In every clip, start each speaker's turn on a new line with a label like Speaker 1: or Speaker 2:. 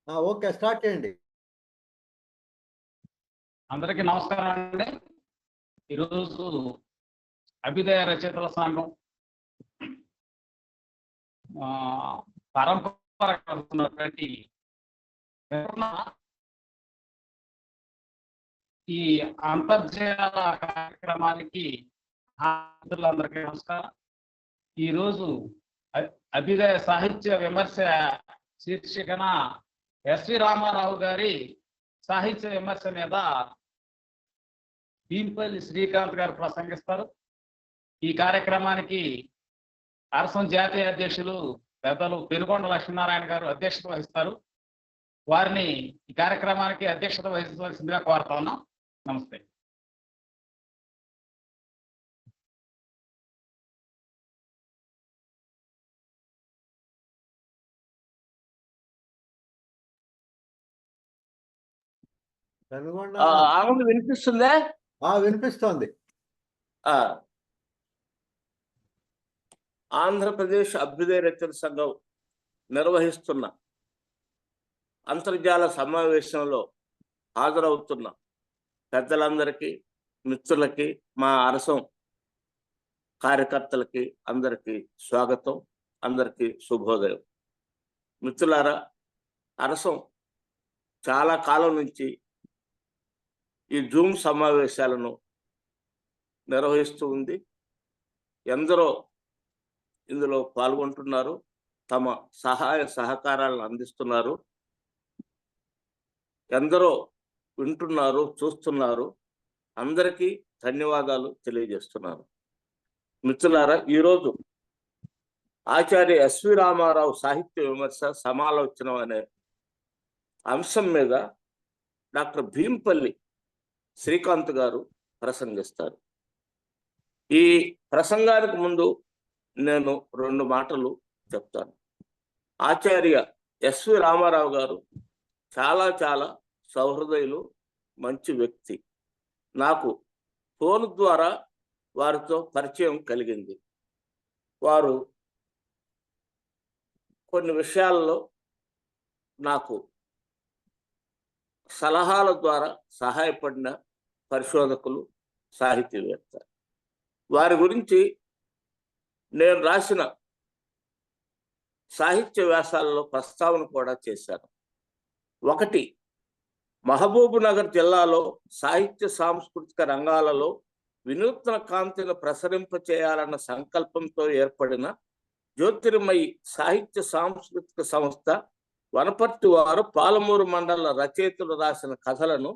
Speaker 1: Okay, start చేయండి.
Speaker 2: అందరికీ నమస్కారం అండి. ఈరోజు అభ్యుదయ రచయితల సంఘం పరంపర కలుగుతున్నటువంటి ఈ అంతర్జాల కార్యక్రమానికి అందరికీ నమస్కారం. ఈరోజు అభ్యుదయ సాహిత్య విమర్శ శీర్షికన ఎస్వి రామారావు గారి సాహిత్య విమర్శ మీద భీంపల్లి శ్రీకాంత్ గారు ప్రసంగిస్తారు. ఈ కార్యక్రమానికి అరసం జాతీయ అధ్యక్షులు పెద్దలు పెనుగొండ లక్ష్మీనారాయణ గారు అధ్యక్షత వహిస్తారు. వారిని ఈ కార్యక్రమానికి అధ్యక్షత వహించవలసిందిగా కోరుతా ఉన్నాం. నమస్తే.
Speaker 3: వినిపిస్తుందా?
Speaker 1: వినిపిస్తోంది.
Speaker 3: ఆంధ్రప్రదేశ్ అభ్యుదయ రచయితల సంఘం నిర్వహిస్తున్న అంతర్జాల సమావేశంలో హాజరవుతున్న పెద్దలందరికీ, మిత్రులకి, మా అరసం కార్యకర్తలకి అందరికీ స్వాగతం, అందరికీ శుభోదయం. మిత్రులారా, అరసం చాలా కాలం నుంచి ఈ జూమ్ సమావేశాలను నిర్వహిస్తూ ఉంది. ఎందరో ఇందులో పాల్గొంటున్నారు, తమ సహాయ సహకారాలను అందిస్తున్నారు, ఎందరో వింటున్నారు, చూస్తున్నారు. అందరికీ ధన్యవాదాలు తెలియజేస్తున్నాను. మిత్రులారా, ఈరోజు ఆచార్య ఎస్వి రామారావు సాహిత్య విమర్శ సమాలోచనం అనే అంశం మీద డాక్టర్ భీంపల్లి శ్రీకాంత్ గారు ప్రసంగిస్తారు. ఈ ప్రసంగానికి ముందు నేను 2 మాటలు చెప్తాను. ఆచార్య ఎస్వి రామారావు గారు చాలా చాలా సౌహృదయులు, మంచి వ్యక్తి. నాకు ఫోన్ ద్వారా వారితో పరిచయం కలిగింది. వారు కొన్ని విషయాల్లో నాకు సలహాల ద్వారా సహాయపడిన పరిశోధకులు, సాహితీవేత్త. వారి గురించి నేను రాసిన సాహిత్య వ్యాసాలలో ప్రస్తావన కూడా చేశాను. 1, మహబూబ్ నగర్ జిల్లాలో సాహిత్య సాంస్కృతిక రంగాలలో వినూత్న కాంతిని ప్రసరింపచేయాలన్న సంకల్పంతో ఏర్పడిన జ్యోతిర్మయి సాహిత్య సాంస్కృతిక సంస్థ వనపర్తి వారు పాలమూరు మండల రచయితలు రాసిన కథలను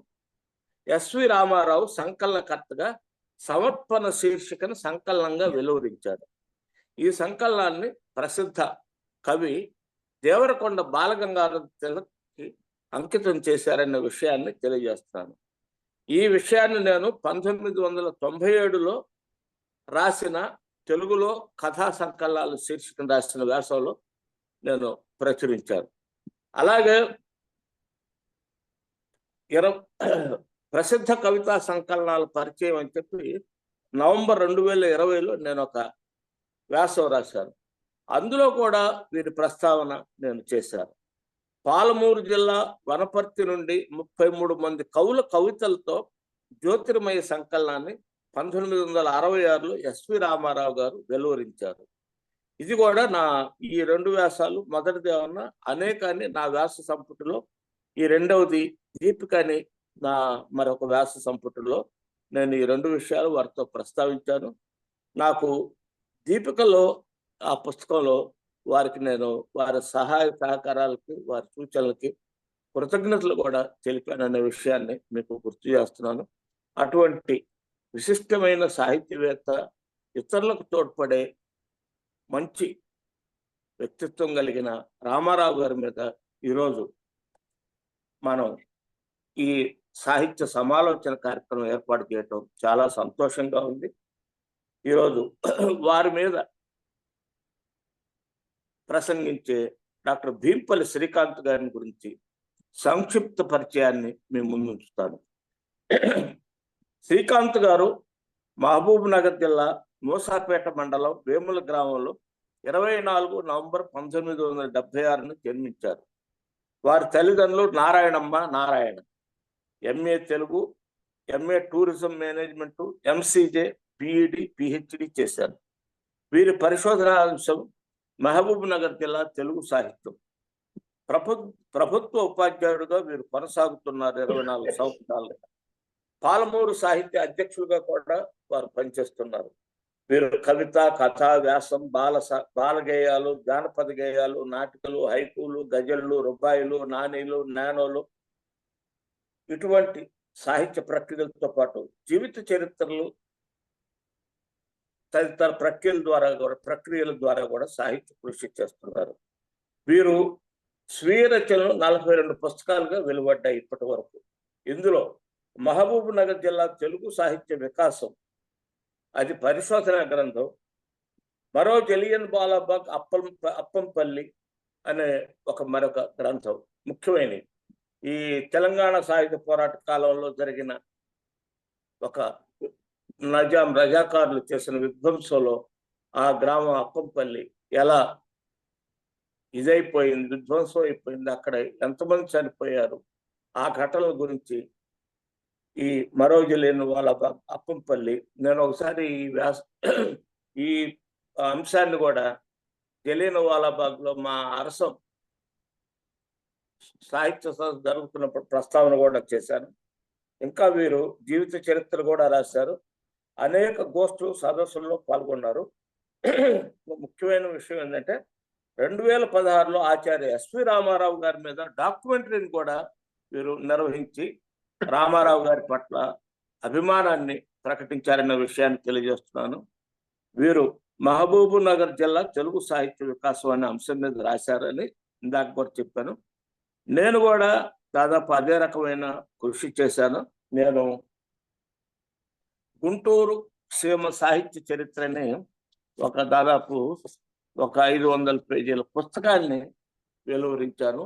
Speaker 3: ఎస్వి రామారావు సంకలనకర్తగా సమర్పణ శీర్షికను సంకలనంగా వెలువరించాడు. ఈ సంకలనాన్ని ప్రసిద్ధ కవి దేవరకొండ బాలగంగాధర తిలక్కి అంకితం చేశారన్న విషయాన్ని తెలియజేస్తాను. ఈ విషయాన్ని నేను 1997లో రాసిన తెలుగులో కథా సంకలనాలు శీర్షికను రాసిన వ్యాసంలో నేను ప్రచురించాను. అలాగే ప్రసిద్ధ కవితా సంకలనాల పరిచయం అని చెప్పి నవంబర్ 2020లో నేను ఒక వ్యాసం రాశాను. అందులో కూడా వీరి ప్రస్తావన నేను చేశాను. పాలమూరు జిల్లా వనపర్తి నుండి 33 మంది కవుల కవితలతో జ్యోతిర్మయ సంకలనాన్ని 1966లో ఎస్వి రామారావు గారు వెలువరించారు. ఇది కూడా నా ఈ 2 వ్యాసాలు, మొదటిది ఏమన్నా అనేకాన్ని నా వ్యాస సంపుటిలో, ఈ రెండవది దీపికని నా మరొక వ్యాస సంపుటిలో నేను ఈ 2 విషయాలు వారితో ప్రస్తావించాను. నాకు దీపికలో ఆ పుస్తకంలో వారికి నేను వారి సహాయ సహకారాలకి, వారి సూచనలకి కృతజ్ఞతలు కూడా తెలిపాననే విషయాన్ని మీకు గుర్తు చేస్తున్నాను. అటువంటి విశిష్టమైన సాహిత్యవేత్త, ఇతరులకు తోడ్పడే మంచి వ్యక్తిత్వం కలిగిన రామారావు గారి మీద ఈరోజు మనం ఈ సాహిత్య సమాలోచన కార్యక్రమం ఏర్పాటు చేయటం చాలా సంతోషంగా ఉంది. ఈరోజు వారి మీద ప్రసంగించే డాక్టర్ భీంపల్లి శ్రీకాంత్ గారిని గురించి సంక్షిప్త పరిచయాన్ని మీ ముందు ఉంచుతాను. శ్రీకాంత్ గారు మహబూబ్ నగర్ జిల్లా మూసాపేట మండలం వేముల గ్రామంలో 24 నవంబర్ 1976 జన్మించారు. వారి తల్లిదండ్రులు Narayanamma Narayana, MA Telugu, MA tourism management, MCJ, PED, PhD చేశారు. వీరి పరిశోధన అంశం మహబూబ్ నగర్ జిల్లా తెలుగు సాహిత్యం. ప్రభుత్వ ఉపాధ్యాయుడిగా వీరు కొనసాగుతున్నారు 24 సంవత్సరాలుగా. పాలమూరు సాహిత్య అధ్యక్షులుగా కూడా వారు పనిచేస్తున్నారు. వీరు కవిత, కథ, వ్యాసం, బాలగేయాలు, జానపద గేయాలు, నాటికలు, హైకూలు, గజళ్ళు, రుబాయిలు, నానీలు, నానోలు ఇటువంటి సాహిత్య ప్రక్రియలతో పాటు జీవిత చరిత్రలు తదితర ప్రక్రియల ద్వారా కూడా సాహిత్య కృషి చేస్తున్నారు. వీరు స్వీయ రచనలు 42 పుస్తకాలుగా వెలువడ్డాయి ఇప్పటి వరకు. ఇందులో మహబూబ్ నగర్ జిల్లా తెలుగు సాహిత్య వికాసం అది పరిశోధన గ్రంథం, మరో జలియన్ వాలాబాగ్ అప్పంపల్లి అనే మరొక గ్రంథం ముఖ్యమైనవి. ఈ తెలంగాణ సాహిత్య పోరాట కాలంలో జరిగిన ఒక నజాం రజాకారులు చేసిన విధ్వంసంలో ఆ గ్రామం అప్పంపల్లి ఎలా ఇదైపోయింది, విధ్వంసం అయిపోయింది, అక్కడ ఎంతమంది చనిపోయారు, ఆ ఘటనల గురించి ఈ మరో జలియన్ వాలాబాగ్ అప్పంపల్లి. నేను ఒకసారి ఈ అంశాన్ని కూడా జలియన్ వాలాబాగ్ లో మా అరసం సాహిత్య సదస్సు జరుగుతున్నప్పుడు ప్రస్తావన కూడా చేశాను. ఇంకా వీరు జీవిత చరిత్ర కూడా రాశారు. అనేక గోష్ఠులు సదస్సుల్లో పాల్గొన్నారు. ముఖ్యమైన విషయం ఏంటంటే 2016లో ఆచార్య ఎస్వి రామారావు గారి మీద డాక్యుమెంటరీని కూడా వీరు నిర్వహించి రామారావు గారి పట్ల అభిమానాన్ని ప్రకటించారన్న విషయాన్ని తెలియజేస్తున్నాను. వీరు మహబూబ్ నగర్ జిల్లా తెలుగు సాహిత్య వికాసం అనే అంశం మీద రాశారని ఇందాక కూడా చెప్పాను. నేను కూడా దాదాపు అదే రకమైన కృషి చేశాను. నేను గుంటూరు సీమ సాహిత్య చరిత్రని దాదాపు 500 పేజీల పుస్తకాన్ని వెలువరించాను.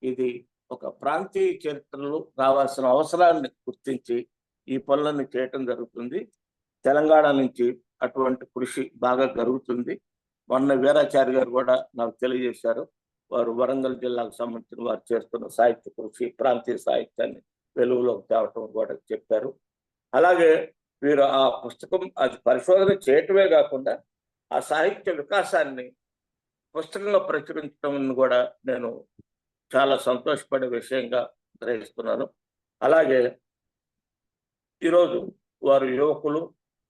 Speaker 3: ఇది ఒక ప్రాంతీయ చరిత్రలో రావాల్సిన అవసరాన్ని గుర్తించి ఈ పనులను చేయటం జరుగుతుంది. తెలంగాణ నుంచి అటువంటి కృషి బాగా జరుగుతుంది. మొన్న వీరాచారి గారు కూడా నాకు తెలియజేశారు. వారు వరంగల్ జిల్లాకు సంబంధించిన వారు చేస్తున్న సాహిత్య కృషి, ప్రాంతీయ సాహిత్యాన్ని వెలుగులోకి తేవటం కూడా చెప్పారు. అలాగే వీరు ఆ పుస్తకం అది పరిశోధన చేయటమే కాకుండా ఆ సాహిత్య వికాసాన్ని పుస్తకంగా ప్రచురించడం కూడా నేను చాలా సంతోషపడే విషయంగా గ్రహిస్తున్నాను. అలాగే ఈరోజు వారు యువకులు,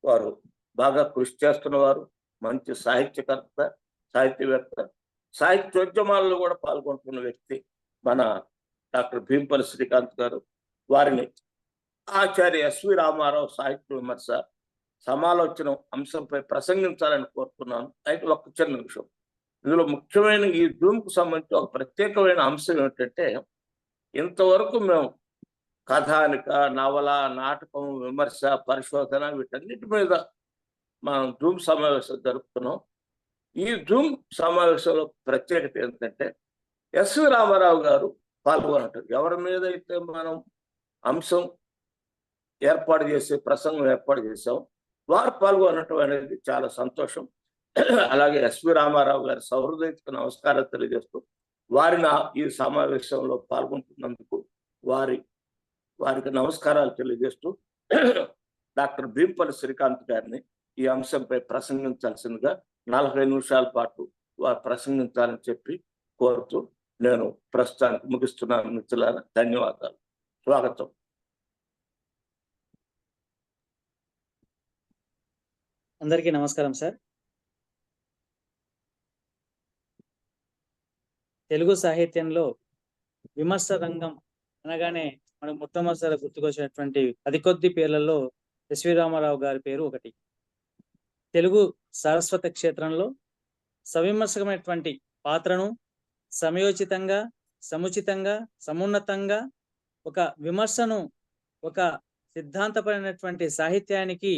Speaker 3: వారు బాగా కృషి చేస్తున్నవారు, మంచి సాహిత్యకర్త, సాహిత్యవేత్త, సాహిత్యోద్యమాల్లో కూడా పాల్గొంటున్న వ్యక్తి మన డాక్టర్ భీంపల్లి శ్రీకాంత్ గారు. వారిని ఆచార్య ఎస్వి రామారావు సాహిత్య విమర్శ సమాలోచన అంశంపై ప్రసంగించాలని కోరుతున్నాను. అయితే ఒక చిన్న విషయం, ఇందులో ముఖ్యమైన ఈ జూమ్కు సంబంధించి ఒక ప్రత్యేకమైన అంశం ఏమిటంటే, ఇంతవరకు మేము కథానిక, నవల, నాటకం, విమర్శ, పరిశోధన వీటన్నిటి మీద మనం జూమ్ సమావేశం జరుపుతున్నాం. ఈ జూమ్ సమావేశంలో ప్రత్యేకత ఏంటంటే ఎస్వి రామారావు గారు పాల్గొనటం. ఎవరి మీద అయితే మనం అంశం ఏర్పాటు చేసి ప్రసంగం ఏర్పాటు చేసాం, వారు పాల్గొనటం అనేది చాలా సంతోషం. అలాగే ఎస్వి రామారావు గారి సహృదయతకు నమస్కారం తెలియజేస్తూ వారిని ఈ సమావేశంలో పాల్గొంటున్నందుకు వారికి నమస్కారాలు తెలియజేస్తూ డాక్టర్ భీంపల్లి శ్రీకాంత్ గారిని ఈ అంశంపై ప్రసంగించాల్సిందిగా 40 నిమిషాల పాటు వారు ప్రసంగించాలని చెప్పి కోరుతూ నేను ప్రస్తుతానికి ముగిస్తున్నాను. మిత్రులారా, ధన్యవాదాలు. స్వాగతం.
Speaker 4: అందరికీ నమస్కారం సార్. తెలుగు సాహిత్యంలో విమర్శ రంగం అనగానే మనకు మొట్టమొదటిసారి గుర్తుకొచ్చినటువంటి అతి కొద్ది పేర్లలో ఎస్వి రామారావు గారి పేరు ఒకటి. తెలుగు సారస్వత క్షేత్రంలో సవిమర్శకమైనటువంటి పాత్రను సమయోచితంగా, సముచితంగా, సమున్నతంగా ఒక విమర్శను, ఒక సిద్ధాంతపరమైనటువంటి సాహిత్యానికి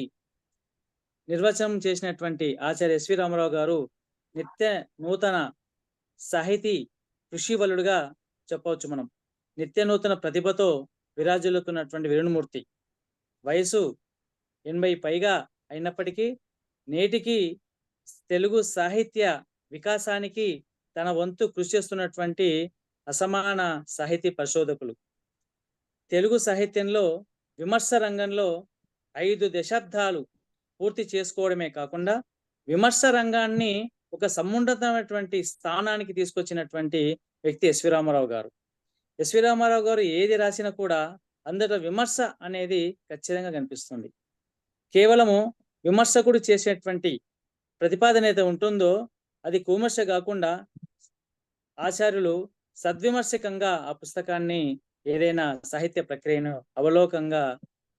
Speaker 4: నిర్వచనం చేసినటువంటి ఆచార్య ఎస్వి రామారావు గారు నిత్య నూతన సాహితీ కృషివలుడుగా చెప్పవచ్చు. మనం నిత్య నూతన ప్రతిభతో విరాజిల్లుతున్నటువంటి వీరుణమూర్తి. వయసు 80 పైగా అయినప్పటికీ నేటికి తెలుగు సాహిత్య వికాసానికి తన వంతు కృషి చేస్తున్నటువంటి అసమాన సాహితీ పరిశోధకులు. తెలుగు సాహిత్యంలో విమర్శ రంగంలో 5 దశాబ్దాలు పూర్తి చేసుకోవడమే కాకుండా విమర్శ రంగాన్ని ఒక సమున్నతమైనటువంటి స్థానానికి తీసుకొచ్చినటువంటి వ్యక్తి ఎస్వి రామారావు గారు. ఎస్వి రామారావు గారు ఏది రాసినా కూడా అందరిలో విమర్శ అనేది ఖచ్చితంగా కనిపిస్తుంది. కేవలము విమర్శకుడు చేసేటువంటి ప్రతిపాదన అయితే ఉంటుందో అది కువిమర్శ కాకుండా ఆచార్యులు సద్విమర్శకంగా ఆ పుస్తకాన్ని ఏదైనా సాహిత్య ప్రక్రియను అవలోకంగా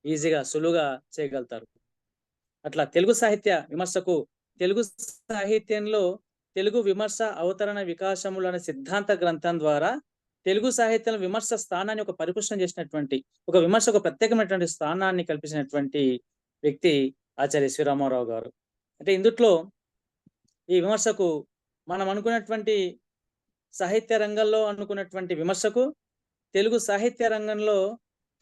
Speaker 4: ఈజీగా సులువుగా చేయగలుగుతారు. అట్లా తెలుగు సాహిత్య విమర్శకు తెలుగు సాహిత్యంలో తెలుగు విమర్శ అవతరణ వికాసములు అనే సిద్ధాంత గ్రంథం ద్వారా తెలుగు సాహిత్యంలో విమర్శ స్థానాన్ని ఒక పరిపుష్టం చేసినటువంటి ఒక విమర్శకు ప్రత్యేకమైనటువంటి స్థానాన్ని కల్పించినటువంటి వ్యక్తి ఆచార్య ఎస్వి రామారావు గారు. అంటే ఇందుట్లో ఈ విమర్శకు మనం అనుకున్నటువంటి సాహిత్య రంగంలో అనుకున్నటువంటి విమర్శకు తెలుగు సాహిత్య రంగంలో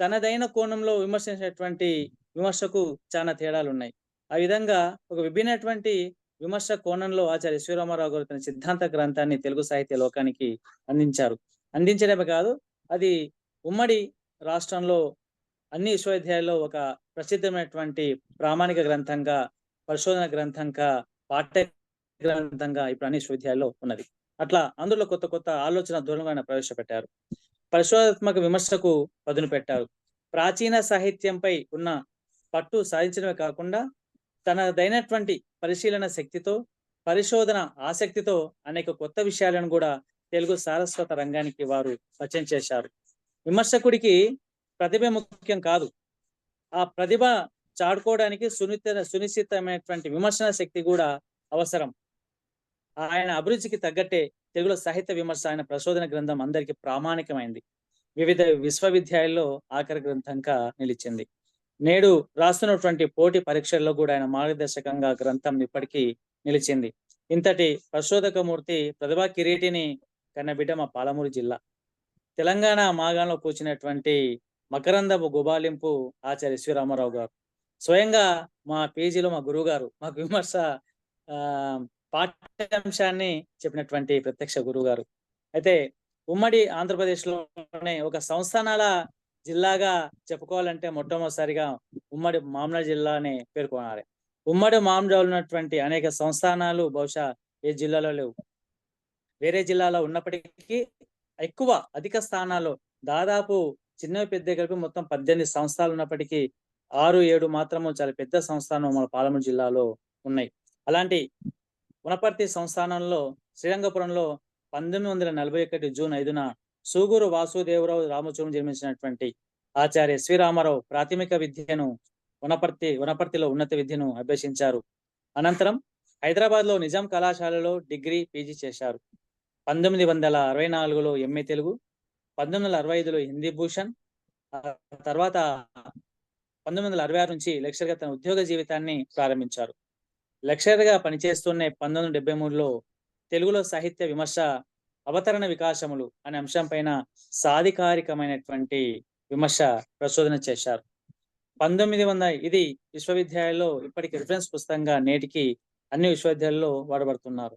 Speaker 4: తనదైన కోణంలో విమర్శించినటువంటి విమర్శకు చాలా తేడాలు ఉన్నాయి. ఆ విధంగా ఒక విభిన్నటువంటి విమర్శ కోణంలో ఆచార్య ఎస్వి రామారావు గారు తన సిద్ధాంత గ్రంథాన్ని తెలుగు సాహిత్య లోకానికి అందించారు. అందించడమే కాదు, అది ఉమ్మడి రాష్ట్రంలో అన్ని విశ్వవిద్యాలయాల్లో ఒక ప్రసిద్ధమైనటువంటి ప్రామాణిక గ్రంథంగా, పరిశోధన గ్రంథంగా, పాఠ్య గ్రంథంగా ఇప్పుడు అన్ని విశ్వవిద్యాలయాల్లో ఉన్నది. అట్లా అందులో కొత్త కొత్త ఆలోచన ధోరణులను ప్రవేశపెట్టారు. పరిశోధాత్మక విమర్శకు పదును పెట్టారు. ప్రాచీన సాహిత్యంపై ఉన్న పట్టు సాధించడమే కాకుండా తనదైనటువంటి పరిశీలన శక్తితో, పరిశోధన ఆసక్తితో అనేక కొత్త విషయాలను కూడా తెలుగు సారస్వత రంగానికి వారు పరిచయం చేశారు. విమర్శకుడికి ప్రతిభ ముఖ్యం కాదు, ఆ ప్రతిభ చాటుకోవడానికి సునిశ్చితమైనటువంటి విమర్శన శక్తి కూడా అవసరం. ఆయన అభిరుచికి తగ్గట్టే తెలుగులో సాహిత్య విమర్శ ఆయన ప్రశోధన గ్రంథం అందరికీ ప్రామాణికమైంది. వివిధ విశ్వవిద్యాలయాల్లో ఆఖరి గ్రంథంగా నిలిచింది. నేడు రాస్తున్నటువంటి పోటీ పరీక్షల్లో కూడా ఆయన మార్గదర్శకంగా గ్రంథం ఇప్పటికీ నిలిచింది. ఇంతటి ప్రశోధకమూర్తి ప్రతిభా కిరీటిని కన్నబిడ్డ మా పాలమూరు జిల్లా. తెలంగాణ మాగాణంలో కూర్చున్నటువంటి మకరందపు గుబాలింపు ఆచార్య ఎస్వి రామారావు గారు. స్వయంగా మా పేజీలో మా గురువు గారు మాకు విమర్శ పాఠ్యాంశాన్ని చెప్పినటువంటి ప్రత్యక్ష గురువు గారు. అయితే ఉమ్మడి ఆంధ్రప్రదేశ్లోనే ఒక సంస్థానాల జిల్లాగా చెప్పుకోవాలంటే మొట్టమొదటిసారిగా ఉమ్మడి మామనాడు జిల్లాని పేర్కొనాలి. ఉమ్మడి మామనాడు ఉన్నటువంటి అనేక సంస్థానాలు బహుశా ఏ జిల్లాలో లేవు. వేరే జిల్లాలో ఉన్నప్పటికీ అధిక స్థానాల్లో దాదాపు చిన్నవి పెద్ద కలిపి మొత్తం 18 సంస్థలు ఉన్నప్పటికీ 6-7 మాత్రము చాలా పెద్ద సంస్థానం మన పాలమూరు జిల్లాలో ఉన్నాయి. అలాంటి వనపర్తి సంస్థానంలో శ్రీరంగపురంలో 1941 జూన్ 5న సూగూరు వాసుదేవరావు రామచూరు జన్మించినటువంటి ఆచార్య ఎస్వి రామారావు ప్రాథమిక విద్యను వనపర్తిలో ఉన్నత విద్యను అభ్యసించారు. అనంతరం హైదరాబాద్లో నిజాం కళాశాలలో డిగ్రీ, పీజీ చేశారు. 1964లో ఎంఏ తెలుగు, 1965లో హిందీ భూషణ్, తర్వాత 1966 నుంచి లెక్చరర్గా తన ఉద్యోగ జీవితాన్ని ప్రారంభించారు. లెక్చరర్గా పనిచేస్తూనే 1973లో తెలుగులో సాహిత్య విమర్శ అవతరణ వికాసములు అనే అంశం పైన సాధికారికమైనటువంటి విమర్శ ప్రశోధన చేశారు. 1900 ఇది విశ్వవిద్యాలయాల్లో ఇప్పటికి రిఫరెన్స్ పుస్తకంగా నేటికి అన్ని విశ్వవిద్యాలయాల్లో వాడబడుతున్నారు.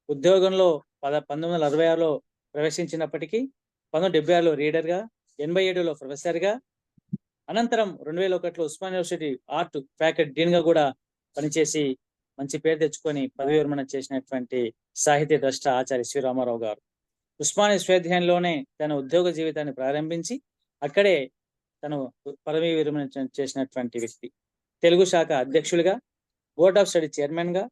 Speaker 4: ఉద్యోగంలో 1966లో ప్రవేశించినప్పటికీ 1976లో రీడర్గా, 87లో ప్రొఫెసర్గా, అనంతరం 2001లో ఉస్మాన్ యూనివర్సిటీ ఆర్ట్ ఫ్యాకల్టీ డీన్గా కూడా పనిచేసి మంచి పేరు తెచ్చుకొని పదవి విరమణ చేసినటువంటి సాహిత్య ద్రష్ట ఆచార్య ఎస్వి రామారావు గారు. ఉస్మాన్ విశ్వవిద్యాలయంలోనే తన ఉద్యోగ జీవితాన్ని ప్రారంభించి అక్కడే తను పదవి విరమణ చేసినటువంటి వ్యక్తి. తెలుగు శాఖ అధ్యక్షులుగా, బోర్డ్ ఆఫ్ స్టడీ చైర్మన్గా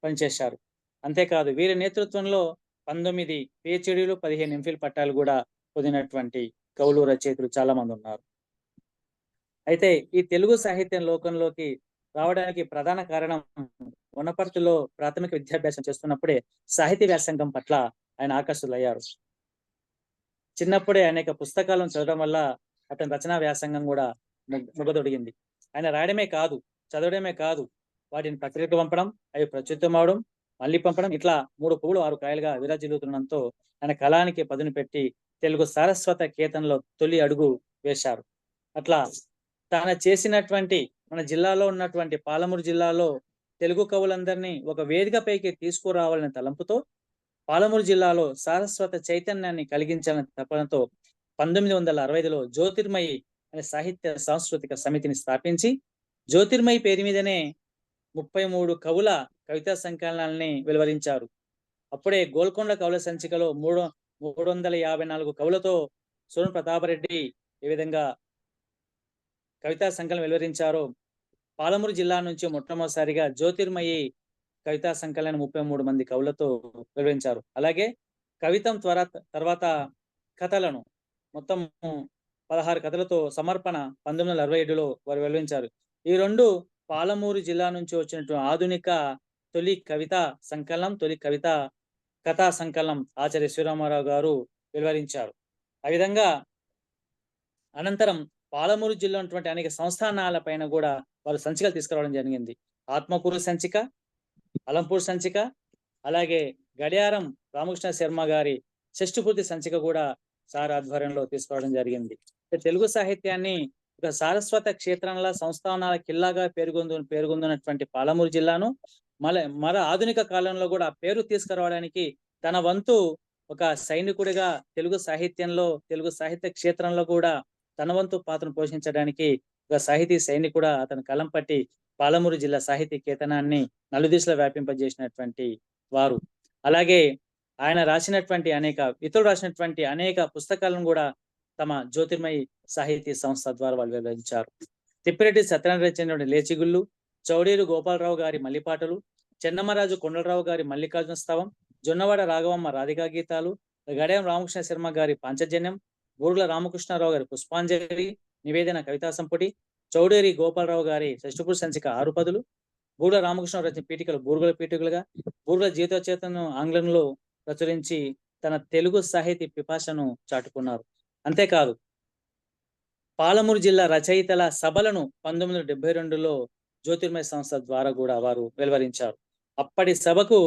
Speaker 4: పనిచేశారు. అంతేకాదు వీరి నేతృత్వంలో 19 పిహెచ్డీలు, 15 ఎంఫిల్ పట్టాలు కూడా పొందినటువంటి కవులు, రచయితలు చాలా మంది ఉన్నారు. అయితే ఈ తెలుగు సాహిత్యం లోకంలోకి రావడానికి ప్రధాన కారణం వనపర్తిలో ప్రాథమిక విద్యాభ్యాసం చేస్తున్నప్పుడే సాహిత్య వ్యాసంగం పట్ల ఆయన ఆకర్షితులయ్యారు. చిన్నప్పుడే అనేక పుస్తకాలను చదవడం వల్ల అతని రచనా వ్యాసంగం కూడా మొగదొడిగింది. ఆయన రాయడమే కాదు, చదవడమే కాదు, వాటిని ప్రక్రియకు పంపడం, అవి ప్రచురితం అవడం, మళ్ళీ పంపడం, ఇట్లా 3 పువ్వులు 6 కాయలుగా విరాజిల్లుతుండడంతో ఆయన కళానికి పదును పెట్టి తెలుగు సారస్వత కేతనంలో తొలి అడుగు వేశారు. అట్లా తాను చేసినటువంటి మన జిల్లాలో ఉన్నటువంటి పాలమూరు జిల్లాలో తెలుగు కవులందరినీ ఒక వేదికపైకి తీసుకురావాలనే తలంపుతో పాలమూరు జిల్లాలో సారస్వత చైతన్యాన్ని కలిగించాలని తపనతో 1965లో జ్యోతిర్మయి అనే సాహిత్య సాంస్కృతిక సమితిని స్థాపించి జ్యోతిర్మయి పేరు మీదనే 33 కవుల కవితా సంకలనాల్ని వెలువరించారు. అప్పుడే గోల్కొండ కవుల సంచికలో 354 కవులతో సోను ప్రతాపరెడ్డి ఏ విధంగా కవితా సంకలనం వెలువరించారో పాలమూరు జిల్లా నుంచి మొట్టమొదటిసారిగా జ్యోతిర్మయి కవితా సంకలనం 33 మంది కవులతో వెలువరించారు. అలాగే కవితం తర్వాత కథలను మొత్తం 16 కథలతో సమర్పణ 1967లో వారు వెలువరించారు. ఈ రెండు పాలమూరు జిల్లా నుంచి వచ్చినటువంటి ఆధునిక తొలి కవితా సంకలనం, తొలి కవితా కథా సంకలనం ఆచార్య శివరామారావు గారు వెలువరించారు. ఆ విధంగా అనంతరం పాలమూరు జిల్లా ఉన్నటువంటి అనేక సంస్థానాల పైన కూడా వారు సంచికలు తీసుకురావడం జరిగింది. ఆత్మకూరు సంచిక, అలంపూర్ సంచిక, అలాగే గడియారం రామకృష్ణ శర్మ గారి షష్ఠిపూర్తి సంచిక కూడా సార్ ఆధ్వర్యంలో తీసుకురావడం జరిగింది. తెలుగు సాహిత్యాన్ని ఒక సారస్వత క్షేత్రంలో సంస్థానాల కిల్లాగా పేరుగొందినటువంటి పాలమూరు జిల్లాను మన ఆధునిక కాలంలో కూడా పేరు తీసుకురావడానికి తన వంతు ఒక సైనికుడిగా తెలుగు సాహిత్యంలో, తెలుగు సాహిత్య క్షేత్రంలో కూడా తన వంతు పాత్రను పోషించడానికి ఒక సాహితీ సైనికుడా అతను కలం పట్టి పాలమూరు జిల్లా సాహితీ కేతనాన్ని నలుదిశలో వ్యాపింపజేసినటువంటి వారు. అలాగే ఆయన ఇతరులు రాసినటువంటి అనేక పుస్తకాలను కూడా తమ జ్యోతిర్మయి సాహితీ సంస్థ ద్వారా వాళ్ళు వెలువరించారు. తిప్పిరెడ్డి సత్యనారాయణ చెందిన లేచిగుళ్ళు, చౌడేరు గోపాలరావు గారి మల్లిపాటలు, చెన్నమరాజు కొండలరావు గారి మల్లికార్జున స్తవం, జొన్నవాడ రాఘవమ్మ రాధికా గీతాలు, గడియం రామకృష్ణ శర్మ గారి పాంచజన్యం, బూర్గుల రామకృష్ణారావు గారి పుష్పాంజలి నివేదన కవితా సంపుటి, చౌడేరి గోపాలరావు గారి షష్ఠిపూర్తి సంచిక 6 పదులు, బూర్గుల రామకృష్ణరావు రచన పీఠికలు బూర్గుల పీఠికలుగా, బూర్గుల జీవితచేతను ఆంగ్లంలో ప్రచురించి తన తెలుగు సాహితీ పిపాసను చాటుకున్నారు. అంతేకాదు పాలమూరు జిల్లా రచయితల సభలను 1972లో జ్యోతిర్మయ సంస్థ ద్వారా కూడా వారు వెలువరించారు. అప్పటి సభకు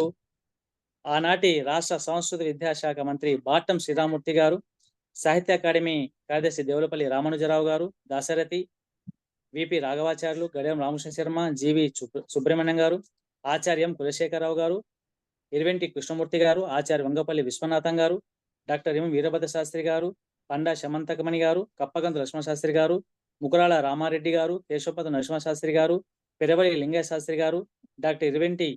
Speaker 4: ఆనాటి రాష్ట్ర సంస్కృతి విద్యాశాఖ మంత్రి బాటం శ్రీరామూర్తి గారు, సాహిత్య అకాడమీ కార్యదర్శి దేవులపల్లి రామానుజరావు గారు, దాశరథి, విపి రాఘవాచార్యులు, గడియం రామకృష్ణ శర్మ, జీవి సుబ్రహ్మణ్యం గారు, ఆచార్యం కులశేఖరరావు గారు, ఇరువెంటి కృష్ణమూర్తి గారు, ఆచార్య వంగపల్లి విశ్వనాథం గారు, డాక్టర్ ఎం వీరభద్ర శాస్త్రి గారు, పండా శమంతకమణి గారు, కప్పగంతు లక్ష్మణశాస్త్రి గారు, ముకురాల రామారెడ్డి గారు, కేశవపద నరసింహశాస్త్రి గారు, పెరవలి లింగయ్య శాస్త్రి గారు, డాక్టర్ ఇరువెంటి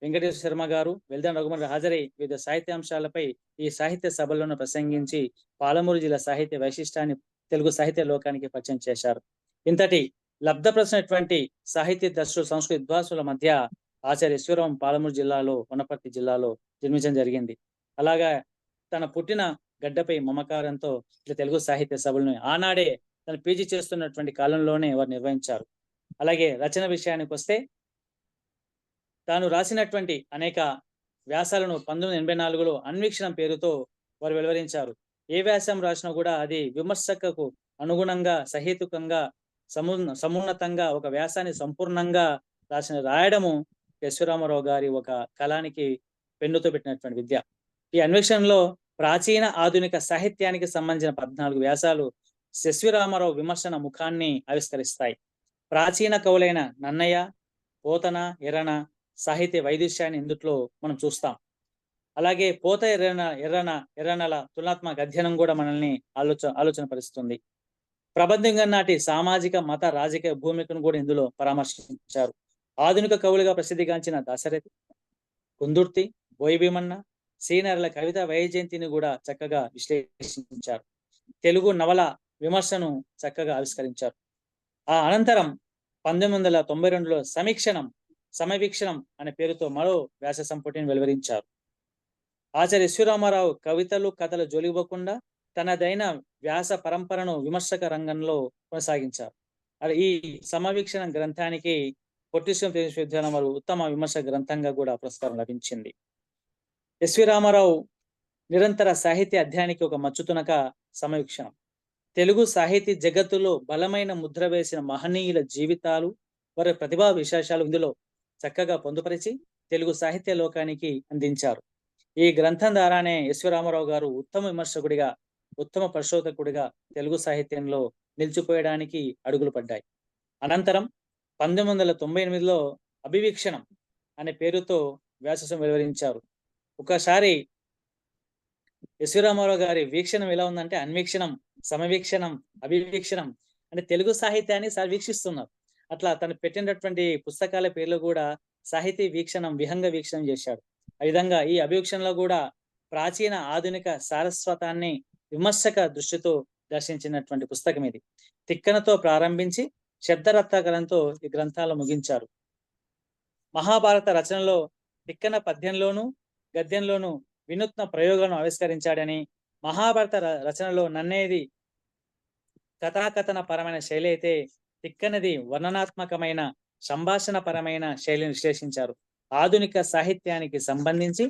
Speaker 4: వెంకటేశ్వర శర్మ గారు, వెల్దాన్ రఘుమణి హాజరై వివిధ సాహిత్యాంశాలపై ఈ సాహిత్య సభలను ప్రసంగించి పాలమూరు జిల్లా సాహిత్య వైశిష్టాన్ని తెలుగు సాహిత్య లోకానికి పరిచయం చేశారు. ఇంతటి లబ్ధప్రదమైనటువంటి సాహిత్య దర్శకులు, సంస్కృతి విద్వాంసుల మధ్య ఆచార్య ఈశ్వరం పాలమూరు జిల్లాలో, వనపర్తి జిల్లాలో జన్మించడం జరిగింది. అలాగా తన పుట్టిన గడ్డపై మమకారంతో తెలుగు సాహిత్య సభలను ఆనాడే తను పీజీ చేస్తున్నటువంటి కాలంలోనే వారు నిర్వహించారు. అలాగే రచన విషయానికి వస్తే తాను రాసినటువంటి అనేక వ్యాసాలను 1984లో అన్వీక్షణం పేరుతో వారు వెలువరించారు. ఏ వ్యాసం రాసినా కూడా అది విమర్శకు అనుగుణంగా, సహేతుకంగా, సమున్నతంగా ఒక వ్యాసాన్ని సంపూర్ణంగా రాయడము శివరామారావు గారి ఒక కళానికి పెన్నుతో పెట్టినటువంటి విద్య. ఈ అన్వేషణలో ప్రాచీన ఆధునిక సాహిత్యానికి సంబంధించిన 14 వ్యాసాలు శివరామారావు విమర్శన ముఖాన్ని ఆవిష్కరిస్తాయి. ప్రాచీన కవులైన నన్నయ్య, పోతన, ఎర్రన సాహిత్య వైదుష్యాన్ని ఇందుట్లో మనం చూస్తాం. అలాగే పోత ఎర్రనల తులనాత్మక అధ్యయనం కూడా మనల్ని ఆలోచన పరిస్తుంది. ప్రబంధంగా నాటి సామాజిక, మత, రాజకీయ భూమికను కూడా ఇందులో పరామర్శించారు. ఆధునిక కవులుగా ప్రసిద్ధిగాంచిన దాశరథి, కుందుర్తి, బోయి భీమన్న, సీనర్ల కవిత వైజయంతిని కూడా చక్కగా విశ్లేషించారు. తెలుగు నవల విమర్శను చక్కగా ఆవిష్కరించారు. ఆ అనంతరం 1992లో సమవీక్షణం అనే పేరుతో మరో వ్యాస సంపుటిని వెలువరించారు. ఆచార్య శివరామారావు కవితలు, కథలు జోలిపోకుండా తనదైన వ్యాస పరంపరను విమర్శక రంగంలో కొనసాగించారు. ఈ సమవీక్షణ గ్రంథానికి పొట్టి శ్రీరామ విశ్వవిద్యాలయం వారు ఉత్తమ విమర్శ గ్రంథంగా కూడా పురస్కారం లభించింది. ఎస్వి రామారావు నిరంతర సాహిత్య అధ్యయనానికి ఒక మచ్చుతునక సమవీక్షణం. తెలుగు సాహితీ జగత్తులో బలమైన ముద్ర వేసిన మహనీయుల జీవితాలు, వారి ప్రతిభా విశేషాలు ఇందులో చక్కగా పొందుపరిచి తెలుగు సాహిత్య లోకానికి అందించారు. ఈ గ్రంథం ద్వారానే ఎస్వి రామారావు గారు ఉత్తమ విమర్శకుడిగా, ఉత్తమ పరిశోధకుడిగా తెలుగు సాహిత్యంలో నిలిచిపోయడానికి అడుగులు పడ్డాయి. అనంతరం 1998లో అభివీక్షణం అనే పేరుతో వ్యాసం వెలువరించారు. ఒకసారి ఎస్వి రామారావు గారి వీక్షణం ఎలా ఉందంటే అన్వీక్షణం, సమవీక్షణం, అభివీక్షణం, అంటే తెలుగు సాహిత్యాన్ని సార్ వీక్షిస్తున్నారు. అట్లా తను పెట్టినటువంటి పుస్తకాల పేర్లు కూడా సాహితీ వీక్షణం, విహంగ వీక్షణం చేశాడు. ఆ విధంగా ఈ అభివీక్షణలో కూడా ప్రాచీన ఆధునిక సారస్వతాన్ని విమర్శక దృష్టితో దర్శించినటువంటి పుస్తకం ఇది. తిక్కనతో ప్రారంభించి శబ్దరత్నాకరంతో ఈ గ్రంథాలు ముగించారు. మహాభారత రచనలో తిక్కన పద్యంలోను గద్యంలోను వినూత్న ప్రయోగాలను ఆవిష్కరించాడని, మహాభారత రచనలో నన్నేది కథాకథన పరమైన శైలి అయితే తిక్కనది వర్ణనాత్మకమైన సంభాషణ పరమైన శైలిని విశ్లేషించారు. ఆధునిక సాహిత్యానికి సంబంధించి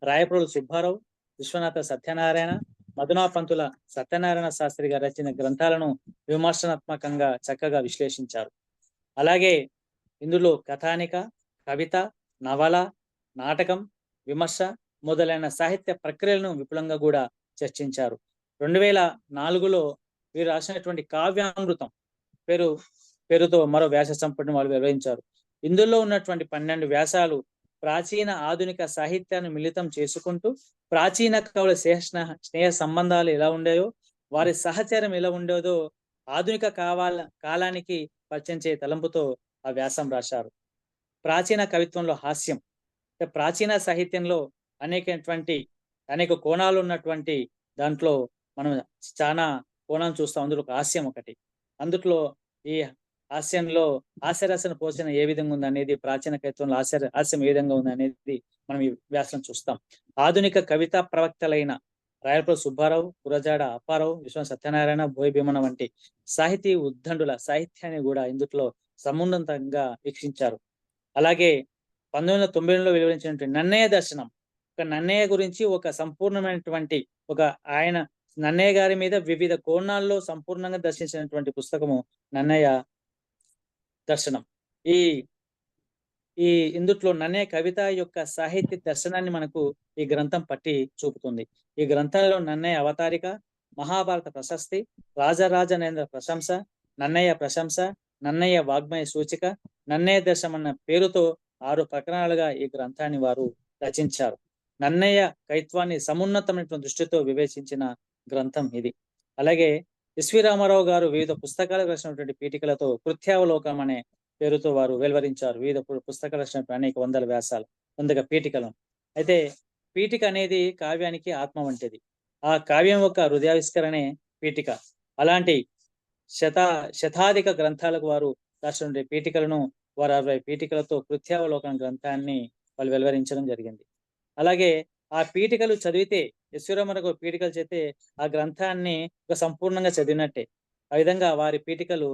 Speaker 4: రాయప్రోలు సుబ్బారావు, విశ్వనాథ సత్యనారాయణ, మధునాపంతుల సత్యనారాయణ శాస్త్రి గారు రచించిన గ్రంథాలను విమర్శనాత్మకంగా చక్కగా విశ్లేషించారు. అలాగే ఇందులో కథానిక, కవిత, నవల, నాటకం, విమర్శ మొదలైన సాహిత్య ప్రక్రియలను విపులంగా కూడా చర్చించారు. 2004లో వీరు రాసినటువంటి కావ్యామృతం పేరుతో మరో వ్యాస సంపుటిని వాళ్ళు నిర్వహించారు. ఇందులో ఉన్నటువంటి 12 వ్యాసాలు ప్రాచీన ఆధునిక సాహిత్యాన్ని మిళితం చేసుకుంటూ ప్రాచీన కవుల స్నేహ సంబంధాలు ఎలా ఉండేవో, వారి సహచర్యం ఎలా ఉండేదో ఆధునిక కాలానికి పరిచయించే తలంపుతో ఆ వ్యాసం రాశారు. ప్రాచీన కవిత్వంలో హాస్యం, ప్రాచీన సాహిత్యంలో అనేక కోణాలు ఉన్నటువంటి దాంట్లో మనం చాలా కోణాలు చూస్తాం. అందులో ఒక హాస్యం ఒకటి. అందులో ఈ హాస్యంలో హాస్యరసన పోషణ ఏ విధంగా ఉంది అనేది, ప్రాచీన కవిత్వంలో హాస్యం ఏ విధంగా ఉంది అనేది మనం ఈ వ్యాసం చూస్తాం. ఆధునిక కవితా ప్రవక్తలైన రాయలప్రోలు సుబ్బారావు, గురజాడ అప్పారావు, విశ్వ సత్యనారాయణ, బోయి భీమన వంటి సాహితీ ఉద్దండుల సాహిత్యాన్ని కూడా ఇందులో సమున్నతంగా వీక్షించారు. అలాగే 1990లో వెలువరించినటువంటి నన్నయ్య దర్శనం, ఒక నన్నయ్య గురించి ఒక సంపూర్ణమైనటువంటి ఆయన నన్నయ్య గారి మీద వివిధ కోణాల్లో సంపూర్ణంగా దర్శించినటువంటి పుస్తకము నన్నయ్య దర్శనం. ఇందుట్లో నన్నయ్య కవిత యొక్క సాహిత్య దర్శనాన్ని మనకు ఈ గ్రంథం పట్టి చూపుతుంది. ఈ గ్రంథంలో నన్నయ్య అవతారిక, మహాభారత ప్రశస్తి, రాజరాజనేంద్ర ప్రశంస, నన్నయ్య ప్రశంస, నన్నయ్య వాగ్మయ సూచిక, నన్నయ్య దర్శనం అన్న పేరుతో 6 ప్రకరణాలుగా ఈ గ్రంథాన్ని వారు రచించారు. నన్నయ్య కవిత్వాన్ని సమున్నతమైనటువంటి దృష్టితో వివేచించిన గ్రంథం ఇది. అలాగే ఎస్వి రామారావు గారు వివిధ పుస్తకాలకు రాసినటువంటి పీఠికలతో కృత్యావలోకం అనే పేరుతో వారు వెలువరించారు. వివిధ పుస్తకాలు రాసినటువంటి అనేక వందల వ్యాసాలు, వందల పీఠికలను. అయితే పీఠిక అనేది కావ్యానికి ఆత్మ వంటిది. ఆ కావ్యం యొక్క హృదయావిష్కరణే పీఠిక. అలాంటి శతాధిక గ్రంథాలకు వారు రాసినటువంటి పీఠికలను వారు 60 పీఠికలతో కృత్యావలోకన గ్రంథాన్ని వాళ్ళు వెలువరించడం జరిగింది. అలాగే ఆ పీఠికలు చదివితే, ఎస్వి రామారావు పీఠికలు చదివితే ఆ గ్రంథాన్ని ఒక సంపూర్ణంగా చదివినట్టే. ఆ విధంగా వారి పీఠికలు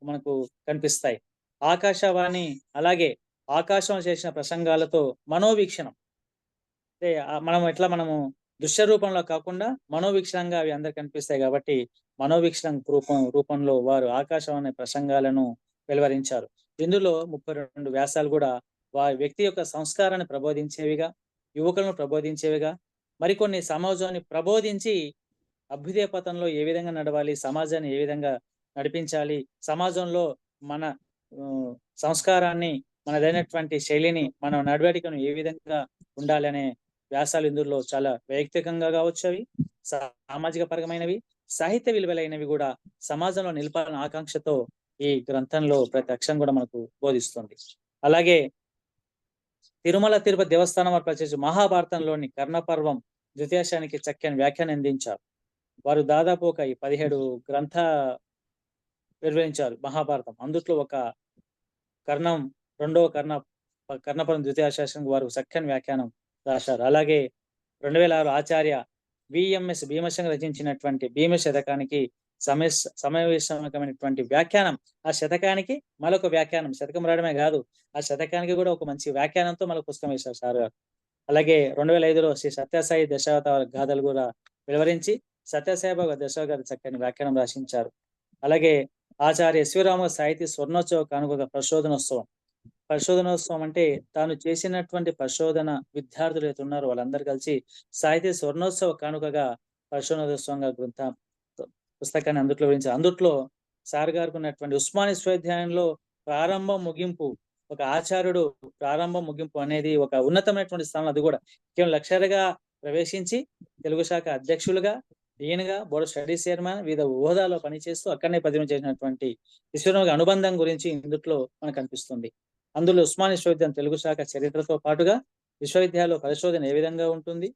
Speaker 4: మనకు కనిపిస్తాయి. ఆకాశవాణి, అలాగే ఆకాశం చేసిన ప్రసంగాలతో మనోవీక్షణం, అంటే మనము దృశ్య రూపంలో కాకుండా మనోవీక్షణంగా అవి అందరికి కనిపిస్తాయి కాబట్టి మనోవీక్షణం రూపంలో వారు ఆకాశవాణి ప్రసంగాలను వెలువరించారు. ఇందులో 32 వ్యాసాలు కూడా వారి వ్యక్తి యొక్క సంస్కారాన్ని ప్రబోధించేవిగా, యువకులను ప్రబోధించేవిగా, మరికొన్ని సమాజాన్ని ప్రబోధించి అభ్యుదయ పథంలో ఏ విధంగా నడవాలి, సమాజాన్ని ఏ విధంగా నడిపించాలి, సమాజంలో మన సంస్కారాన్ని, మనదైనటువంటి శైలిని, మన నడవడికను ఏ విధంగా ఉండాలి అనే వ్యాసాలు ఇందులో చాలా వైయక్తికంగా కావచ్చు, అవి సామాజిక పరమైనవి, సాహిత్య విలువలైనవి కూడా సమాజంలో నిలపాలనే ఆకాంక్షతో ఈ గ్రంథంలో ప్రతి అక్షరం కూడా మనకు బోధిస్తుంది. అలాగే తిరుమల తిరుపతి దేవస్థానం వారు ప్రచురించిన మహాభారతంలోని కర్ణపర్వం ద్వితీయాశానికి చక్కని వ్యాఖ్యానం అందించారు. వారు దాదాపు ఒక 17 గ్రంథ నిర్వహించారు మహాభారతం. అందుట్లో ఒక కర్ణం, రెండవ కర్ణపర్వం ద్వితీయాశానికి వారు చక్కని వ్యాఖ్యానం రాశారు. అలాగే 2006 ఆచార్య విఎంఎస్ భీమశంకర్ రచించినటువంటి భీమ శతకానికి సమావేశమైనటువంటి వ్యాఖ్యానం, ఆ శతకానికి మరొక వ్యాఖ్యానం, శతకం రాయడమే కాదు, ఆ శతకానికి కూడా ఒక మంచి వ్యాఖ్యానంతో మరొక పుస్తకం వేశారు సార్ గారు. అలాగే 2005లో శ్రీ సత్యసాయి దశావతార గాథలు కూడా వెలువరించి సత్యసాయిబాబా దశావతార గారి చక్కని వ్యాఖ్యానం రాసించారు. అలాగే ఆచార్య ఎస్వి రామారావు సాహితీ స్వర్ణోత్సవ కానుక పరిశోధనోత్సవం అంటే తాను చేసినటువంటి పరిశోధన విద్యార్థులు అయితే ఉన్నారో వాళ్ళందరూ కలిసి సాహితీ స్వర్ణోత్సవ కానుకగా పరిశోధనోత్సవంగా పుస్తకాన్ని అందుట్లో వివరించారు. అందుట్లో సార్ గారికి ఉన్నటువంటి ఉస్మానియా విశ్వవిద్యాలయంలో ప్రారంభం ముగింపు, ఒక ఆచార్యుడు ప్రారంభం ముగింపు అనేది ఒక ఉన్నతమైనటువంటి స్థానం. అది కూడా కేవలం లెక్చరర్గా ప్రవేశించి తెలుగు శాఖ అధ్యక్షులుగా, ఈయనగా బోర్డు స్టడీస్ చైర్మన్ వివిధ హోదాలో పనిచేస్తూ అక్కడనే పదిలం చేసినటువంటి ఈశ్వరరావు గారి అనుబంధం గురించి ఇందులో మనకు కనిపిస్తుంది. అందులో ఉస్మానియా విశ్వవిద్యాలయం తెలుగు శాఖ చరిత్రతో పాటుగా విశ్వవిద్యాలయంలో పరిశోధన ఏ విధంగా ఉంటుంది,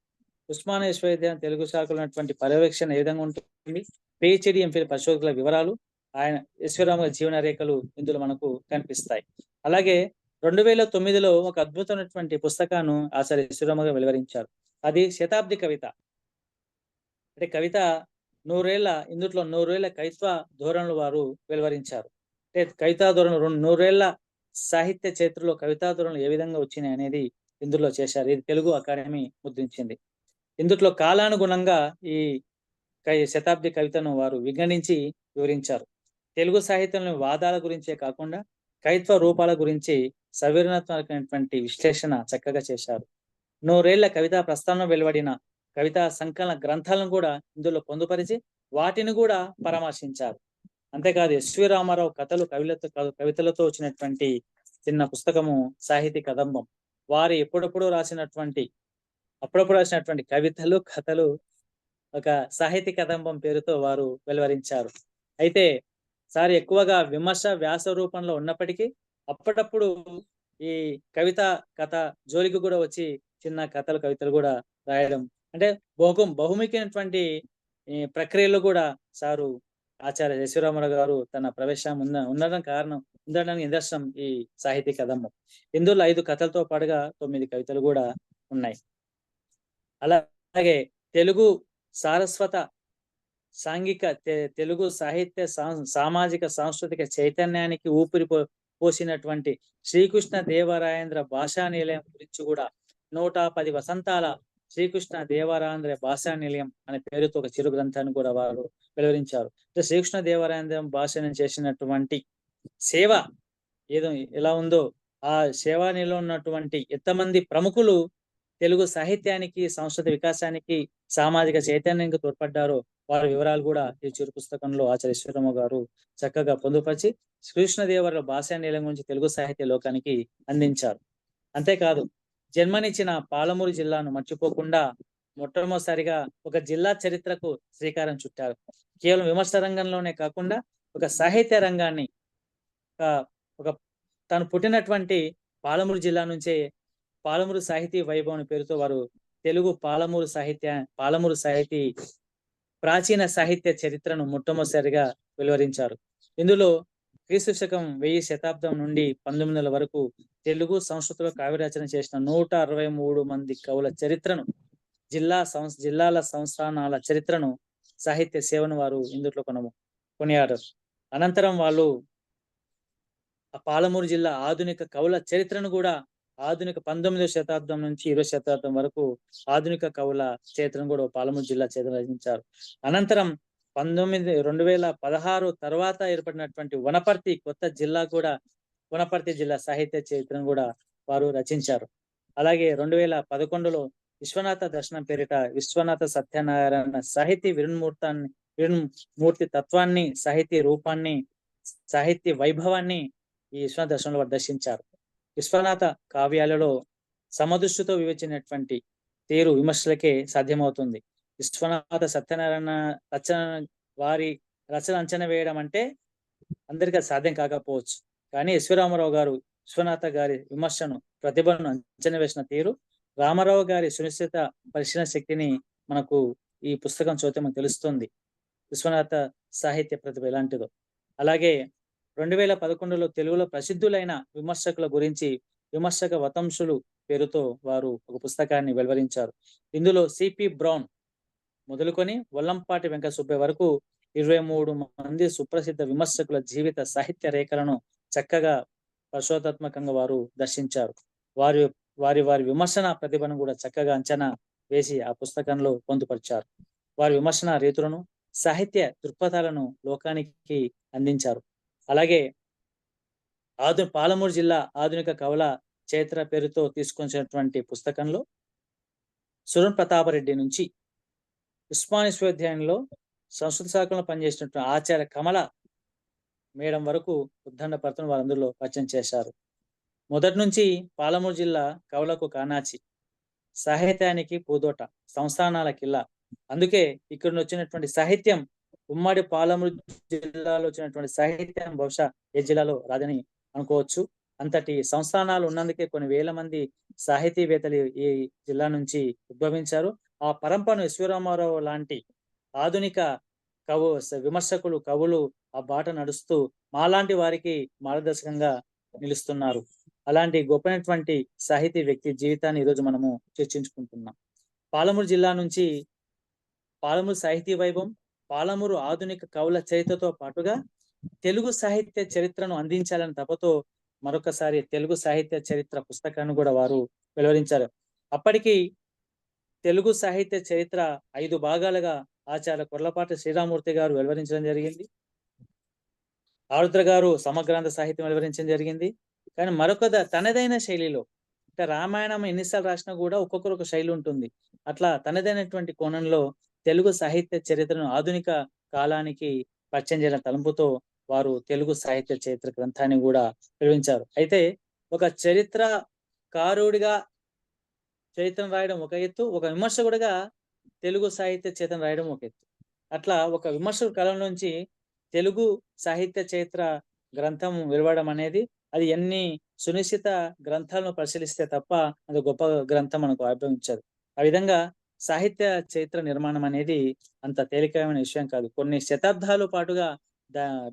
Speaker 4: ఉస్మానియా విశ్వవిద్యాలయం తెలుగు శాఖలో ఉన్నటువంటి పర్యవేక్షణ ఏ విధంగా ఉంటుంది, పిహెచ్డి ఎంఫిల్ పరిశోధకుల వివరాలు, ఆయన ఈశ్వరరావు గారి జీవన రేఖలు ఇందులో మనకు కనిపిస్తాయి. అలాగే 2009లో ఒక అద్భుతమైనటువంటి పుస్తకాన్ని ఆచార్య ఈశ్వరరావు గారు వెలువరించారు. అది శతాబ్ది కవిత. అంటే కవిత 100 ఏళ్ల ఇందులో 100 ఏళ్ల కవిత్వ ధోరణులు వారు వెలువరించారు. అంటే కవితా ధోరణులు 100 ఏళ్ల సాహిత్య చరిత్రలో కవితా ధోరణులు ఏ విధంగా వచ్చినాయి అనేది ఇందులో చేశారు. ఇది తెలుగు అకాడమీ ముద్రించింది. ఇందులో కాలానుగుణంగా ఈ శతాబ్ది కవితను వారు విగణించి వివరించారు. తెలుగు సాహిత్యంలో వాదాల గురించే కాకుండా కవిత్వ రూపాల గురించి సవివరణాత్మకమైనటువంటి విశ్లేషణ చక్కగా చేశారు. 100 ఏళ్ల కవితా ప్రస్థానం వెలువడిన కవితా సంకలన గ్రంథాలను కూడా ఇందులో పొందుపరిచి వాటిని కూడా పరామర్శించారు. అంతేకాదు ఎస్వి రామారావు కథలు కవితలతో వచ్చినటువంటి చిన్న పుస్తకము సాహితీ కదంబం. వారు అప్పుడప్పుడు రాసినటువంటి కవితలు, కథలు ఒక సాహితీ కదంబం పేరుతో వారు వెలువరించారు. అయితే సార్ ఎక్కువగా విమర్శ వ్యాస రూపంలో ఉన్నప్పటికీ అప్పుడప్పుడు ఈ కవిత కథ జోలికి కూడా వచ్చి చిన్న కథలు, కవితలు కూడా రాయడం, అంటే బహుముఖమైనటువంటి ప్రక్రియలో కూడా సారు ఆచార్య ఈశ్వరరావు గారు తన ప్రవేశం ఉండడానికి నిదర్శనం ఈ సాహితీ కదంబం. ఇందులో 5 కథలతో పాటుగా 9 కవితలు కూడా ఉన్నాయి. అలాగే తెలుగు సారస్వత సాంఘిక తెలుగు సాహిత్య సామాజిక సాంస్కృతిక చైతన్యానికి ఊపిరి పోసినటువంటి శ్రీకృష్ణ దేవరాయేంద్ర భాషా నిలయం గురించి కూడా 110 వసంతాల శ్రీకృష్ణ దేవరాయేంద్ర భాషా నిలయం అనే పేరుతో ఒక చిరు గ్రంథాన్ని కూడా వారు వెలువరించారు. శ్రీకృష్ణ దేవరాయేంద్ర భాషను చేసినటువంటి సేవ ఎలా ఉందో ఆ సేవా నిలయంలో ఉన్నటువంటి ఎంతమంది ప్రముఖులు తెలుగు సాహిత్యానికి, సంస్కృతి వికాసానికి, సామాజిక చైతన్యానికి తోడ్పడ్డారో వారి వివరాలు కూడా ఈ చిరు పుస్తకంలో ఆచార్య ఈశ్వరరావు గారు చక్కగా పొందుపరిచి కృష్ణదేవరాయల భాషా నిలయం గురించి తెలుగు సాహిత్య లోకానికి అందించారు. అంతేకాదు జన్మనిచ్చిన పాలమూరు జిల్లాను మర్చిపోకుండా మొట్టమొదటిసారిగా ఒక జిల్లా చరిత్రకు శ్రీకారం చుట్టారు. కేవలం విమర్శ రంగంలోనే కాకుండా ఒక సాహిత్య రంగాన్ని తను పుట్టినటువంటి పాలమూరు జిల్లా నుంచే పాలమూరు సాహితీ వైభవం పేరుతో వారు తెలుగు పాలమూరు సాహితీ ప్రాచీన సాహిత్య చరిత్రను మొట్టమొదటిసారిగా వెలువరించారు. ఇందులో క్రీస్తు శకం 1000 శతాబ్దం నుండి 1900 వరకు తెలుగు సంస్కృతిలో కావ్యరచన చేసిన 163 మంది కవుల చరిత్రను, జిల్లాల సంస్థానాల చరిత్రను, సాహిత్య సేవను వారు ఇందులో కొనియాడారు. అనంతరం వాళ్ళు ఆ పాలమూరు జిల్లా ఆధునిక కవుల చరిత్రను కూడా ఆధునిక 19వ శతాబ్దం నుంచి 20వ శతాబ్దం వరకు ఆధునిక కవుల చరిత్రను కూడా పాలమూరు జిల్లా చరిత్ర రచించారు. అనంతరం 2016 తర్వాత ఏర్పడినటువంటి వనపర్తి జిల్లా సాహిత్య చరిత్రను కూడా వారు రచించారు. అలాగే 2011లో విశ్వనాథ దర్శనం పేరిట విశ్వనాథ సత్యనారాయణ సాహితీ విరున్మూర్తి తత్వాన్ని, సాహితీ రూపాన్ని, సాహిత్య వైభవాన్ని ఈ విశ్వనాథ దర్శనంలో వారు దర్శించారు. విశ్వనాథ కావ్యాలలో సమదృష్టితో వివరించినటువంటి తీరు విమర్శలకే సాధ్యమవుతుంది. విశ్వనాథ సత్యనారాయణ వారి రచన అంచనా వేయడం అంటే అందరికీ సాధ్యం కాకపోవచ్చు. కానీ ఈశ్వరరావు గారు విశ్వనాథ గారి విమర్శను, ప్రతిభను అంచనా వేసిన తీరు, రామారావు గారి సునిశ్చిత పరిశీలన శక్తిని మనకు ఈ పుస్తకం చదివితే మనకు తెలుస్తుంది విశ్వనాథ సాహిత్య ప్రతిభ ఎలాంటిదో. అలాగే 2011లో తెలుగులో ప్రసిద్ధులైన విమర్శకుల గురించి విమర్శక వతంసులు పేరుతో వారు ఒక పుస్తకాన్ని వెలువరించారు. ఇందులో సిపి బ్రౌన్ మొదలుకొని వల్లంపాటి వెంకట సుబ్బయ్య వరకు 23 మంది సుప్రసిద్ధ విమర్శకుల జీవిత సాహిత్య రేఖలను చక్కగా పరిశోధాత్మకంగా వారు దర్శించారు. వారి విమర్శన ప్రతిభను కూడా చక్కగా అంచనా వేసి ఆ పుస్తకంలో పొందుపరిచారు. వారి విమర్శన రీతులను, సాహిత్య దృక్పథాలను లోకానికి అందించారు. అలాగే పాలమూరు జిల్లా ఆధునిక కవుల చరిత్ర పేరుతో తీసుకొచ్చినటువంటి పుస్తకంలో సురన్ ప్రతాపరెడ్డి నుంచి ఉస్మానియా విశ్వవిద్యాలయంలో సంస్కృత శాఖలో పనిచేసినటువంటి ఆచార్య కమల మేడం వరకు ఉద్దండపరతను వారు అందులో పరిచయం చేశారు. మొదటి నుంచి పాలమూరు జిల్లా కవులకు కానాచి, సాహిత్యానికి పూదోట, సంస్థానాల కిల్ల. అందుకే ఇక్కడ వచ్చినటువంటి సాహిత్యం, ఉమ్మడి పాలమూరు జిల్లాలో వచ్చినటువంటి సాహిత్యం బహుశా ఏ జిల్లాలో రాదని అనుకోవచ్చు. అంతటి సంస్థానాలు ఉన్నందుకే కొన్ని వేల మంది సాహితీవేత్తలు ఈ జిల్లా నుంచి ఉద్భవించారు. ఆ పరంపరను విశ్వరామారావు లాంటి ఆధునిక విమర్శకులు, కవులు ఆ బాట నడుస్తూ మాలాంటి వారికి మార్గదర్శకంగా నిలుస్తున్నారు. అలాంటి గొప్పనటువంటి సాహితీ వ్యక్తి జీవితాన్ని ఈరోజు మనము చర్చించుకుంటున్నాం. పాలమూరు జిల్లా నుంచి పాలమూరు సాహితీ వైభవం, పాలమూరు ఆధునిక కవుల చరిత్రతో పాటుగా తెలుగు సాహిత్య చరిత్రను అందించాలని తపతో మరొకసారి తెలుగు సాహిత్య చరిత్ర పుస్తకాన్ని కూడా వారు వెలువరించారు. అప్పటికి తెలుగు సాహిత్య చరిత్ర 5 భాగాలుగా ఆచార్య కొర్లపాటి శ్రీరామూర్తి గారు వెలువరించడం జరిగింది. ఆరుద్ర గారు సమగ్రాంధ సాహిత్యం వెలువరించడం జరిగింది. కానీ మరొక తనదైన శైలిలో, అంటే రామాయణం ఎన్నిసార్లు రాసినా కూడా ఒక్కొక్కరు ఒక శైలి ఉంటుంది. అట్లా తనదైనటువంటి కోణంలో తెలుగు సాహిత్య చరిత్రను ఆధునిక కాలానికి పరిచయం చేయడం తలంపుతో వారు తెలుగు సాహిత్య చరిత్ర గ్రంథాన్ని కూడా వెలువరించారు. అయితే ఒక చరిత్రకారుడిగా చరిత్రను రాయడం ఒక ఎత్తు, ఒక విమర్శకుడిగా తెలుగు సాహిత్య చరిత్రను రాయడం ఒక ఎత్తు. అట్లా ఒక విమర్శకుడి కలం నుంచి తెలుగు సాహిత్య చరిత్ర గ్రంథం వెలువడడం అనేది, అది ఎన్ని సునిశ్చిత గ్రంథాలను పరిశీలిస్తే తప్ప అది గొప్ప గ్రంథం మనకు ఆవిర్భవించదు. ఆ విధంగా సాహిత్య చరిత్ర నిర్మాణం అనేది అంత తేలికమైన విషయం కాదు. కొన్ని శతాబ్దాలు పాటుగా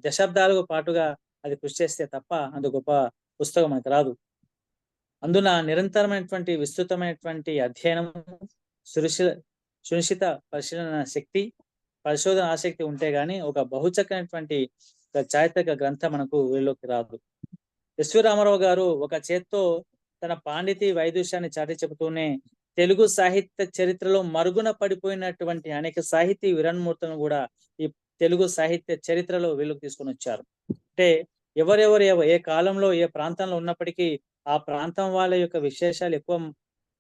Speaker 4: దశాబ్దాలకు పాటుగా అది కృషి చేస్తే తప్ప అంత గొప్ప పుస్తకం మనకు రాదు. అందున నిరంతరమైనటువంటి విస్తృతమైనటువంటి అధ్యయనం, సునిశ్చిత పరిశీలన శక్తి, పరిశోధన ఆసక్తి ఉంటే గాని ఒక బహుచక్కనటువంటి చారిత్రక గ్రంథం మనకు వీళ్ళలోకి రాదు. ఎస్వి రామారావు గారు ఒక చేత్తో తన పాండితీ వైదుష్యాన్ని చాటి చెబుతూనే తెలుగు సాహిత్య చరిత్రలో మరుగున పడిపోయినటువంటి అనేక సాహితీ విరణమూర్తులను కూడా ఈ తెలుగు సాహిత్య చరిత్రలో వీళ్ళకి తీసుకొని వచ్చారు. అంటే ఎవరెవరు ఏ కాలంలో ఏ ప్రాంతంలో ఉన్నప్పటికీ ఆ ప్రాంతం వాళ్ళ యొక్క విశేషాలు ఎక్కువ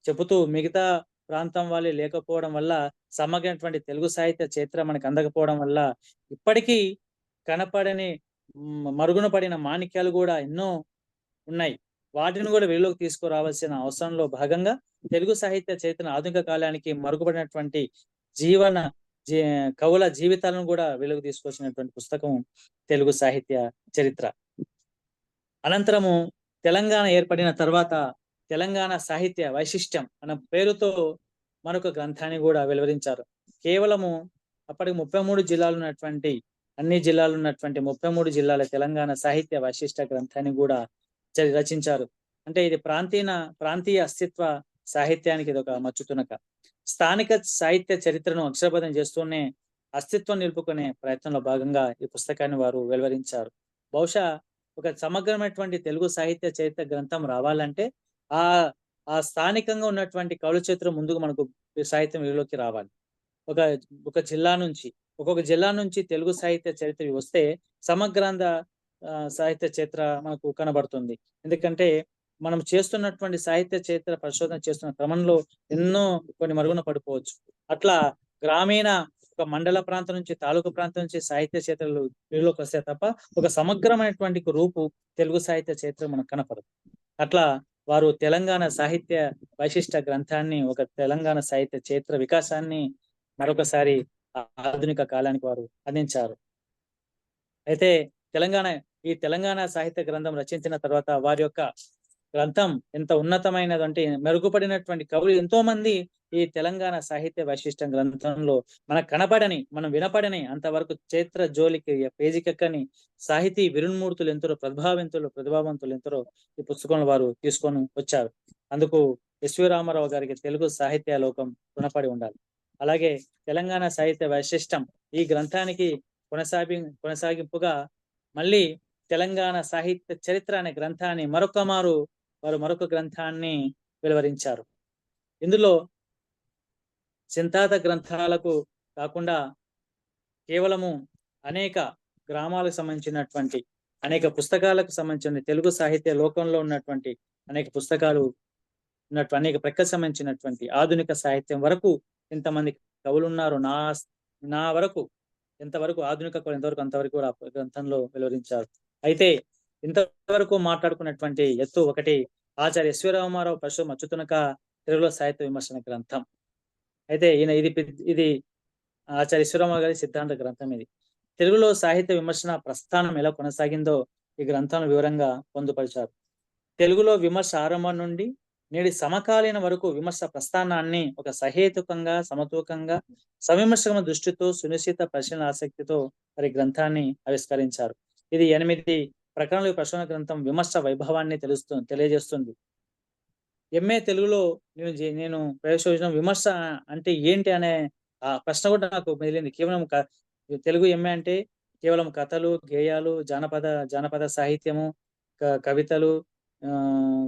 Speaker 4: చెబుతూ మిగతా ప్రాంతం వాళ్ళే లేకపోవడం వల్ల సమగ్రమైనటువంటి తెలుగు సాహిత్య చరిత్ర మనకు అందకపోవడం వల్ల ఇప్పటికీ కనపడని మరుగున పడిన మాణిక్యాలు కూడా ఎన్నో ఉన్నాయి. వాటిని కూడా వెలుగులోకి తీసుకురావాల్సిన అవసరంలో భాగంగా తెలుగు సాహిత్య చరిత్ర ఆధునిక కాలానికి మరుగుపడినటువంటి కవుల జీవితాలను కూడా వెలుగు తీసుకొచ్చినటువంటి పుస్తకం తెలుగు సాహిత్య చరిత్ర. అనంతరము తెలంగాణ ఏర్పడిన తర్వాత తెలంగాణ సాహిత్య వైశిష్ట్యం అన్న పేరుతో మరొక గ్రంథాన్ని కూడా వెలువరించారు. కేవలము అప్పటికి 33 జిల్లాలు ఉన్నటువంటి అన్ని జిల్లాలు ఉన్నటువంటి 33 జిల్లాల తెలంగాణ సాహిత్య వైశిష్ట గ్రంథాన్ని కూడా రచించారు. అంటే ఇది ప్రాంతీయ అస్తిత్వ సాహిత్యానికి ఇది ఒక మచ్చుతునక. స్థానిక సాహిత్య చరిత్రను అక్షరబద్ధం చేస్తూనే అస్తిత్వం నిలుపుకునే ప్రయత్నంలో భాగంగా ఈ పుస్తకాన్ని వారు వెలువరించారు. బహుశా ఒక సమగ్రమైనటువంటి తెలుగు సాహిత్య చరిత్ర గ్రంథం రావాలంటే ఆ స్థానికంగా ఉన్నటువంటి కవుల చరిత్ర ముందుకు మనకు సాహిత్యం వీళ్ళలోకి రావాలి. ఒక జిల్లా నుంచి ఒక్కొక్క జిల్లా నుంచి తెలుగు సాహిత్య చరిత్ర వస్తే సమగ్రాంధ సాహిత్య చరిత్ర మనకు కనబడుతుంది. ఎందుకంటే మనం చేస్తున్నటువంటి సాహిత్య చరిత్ర పరిశోధన చేస్తున్న క్రమంలో ఎన్నో కొన్ని మరుగున పడిపోవచ్చు. అట్లా గ్రామీణ ఒక మండల ప్రాంతం నుంచి తాలూకు ప్రాంతం నుంచి సాహిత్య చరిత్రలు వీళ్ళలోకి వస్తే తప్ప ఒక సమగ్రమైనటువంటి రూపు తెలుగు సాహిత్య చరిత్ర మనకు కనపడదు. అట్లా వారు తెలంగాణ సాహిత్య వైశిష్ట గ్రంథాన్ని, ఒక తెలంగాణ సాహిత్య చరిత్ర వికాసాన్ని మరొకసారి ఆధునిక కాలానికి వారు అందించారు. అయితే ఈ తెలంగాణ సాహిత్య గ్రంథం రచించిన తర్వాత వారి యొక్క గ్రంథం ఎంత ఉన్నతమైనదంటే మెరుగుపడినటువంటి కవులు ఎంతో మంది ఈ తెలంగాణ సాహిత్య వైశిష్టం గ్రంథంలో మనకు కనపడని, మనం వినపడని, అంతవరకు చరిత్ర జోలికి పేజీకెక్కని సాహితీ విరున్మూర్తులు ఎంతరో, ప్రతిభావంతులు ఎంతరో ఈ పుస్తకంలో వారు తీసుకొని వచ్చారు. అందుకు ఎస్వి రామారావు గారికి తెలుగు సాహిత్య లోకం రుణపడి ఉండాలి. అలాగే తెలంగాణ సాహిత్య వైశిష్టం ఈ గ్రంథానికి కొనసాగింపుగా మళ్ళీ తెలంగాణ సాహిత్య చరిత్ర అనే గ్రంథాన్ని మరొక గ్రంథాన్ని వెలువరించారు. ఇందులో సింతాత గ్రంథాలకు కాకుండా కేవలము అనేక గ్రామాలకు సంబంధించినటువంటి అనేక పుస్తకాలకు సంబంధించిన తెలుగు సాహిత్య లోకంలో ఉన్నటువంటి అనేక పుస్తకాలు అనేక ప్రక్కకు సంబంధించినటువంటి ఆధునిక సాహిత్యం వరకు ఎంతమంది కవులు ఉన్నారు, నా వరకు ఎంతవరకు ఆధునిక కవులు ఎంతవరకు అంతవరకు కూడా గ్రంథంలో వెలువరించారు. అయితే ఇంతవరకు మాట్లాడుకున్నటువంటి ఎత్తు ఒకటి ఆచార్య ఎస్వి రామారావు పరిశోధన మచ్చుతునక తెలుగులో సాహిత్య విమర్శన గ్రంథం. అయితే ఇది ఆచార్య ఈశ్వరరావు గారి సిద్ధాంత గ్రంథం. ఇది తెలుగులో సాహిత్య విమర్శన ప్రస్థానం ఎలా కొనసాగిందో ఈ గ్రంథంలో వివరంగా పొందుపరిచారు. తెలుగులో విమర్శ ఆరంభం నుండి నేటి సమకాలీన వరకు విమర్శ ప్రస్థానాన్ని ఒక సహేతుకంగా, సమతూకంగా, సవిమర్శకమైన దృష్టితో, సునిశ్చిత పరిశీలన ఆసక్తితో వారి గ్రంథాన్ని ఆవిష్కరించారు. ఇది 8 ప్రకరణల ప్రచురణ గ్రంథం విమర్శ వైభవాన్ని తెలియజేస్తుంది. ఎంఏ తెలుగులో నేను ప్రవేశించిన విమర్శ అంటే ఏంటి అనే ఆ ప్రశ్న కూడా నాకు మిగిలింది. కేవలం తెలుగు ఎంఏ అంటే కేవలం కథలు, గేయాలు, జానపద సాహిత్యము, కవితలు,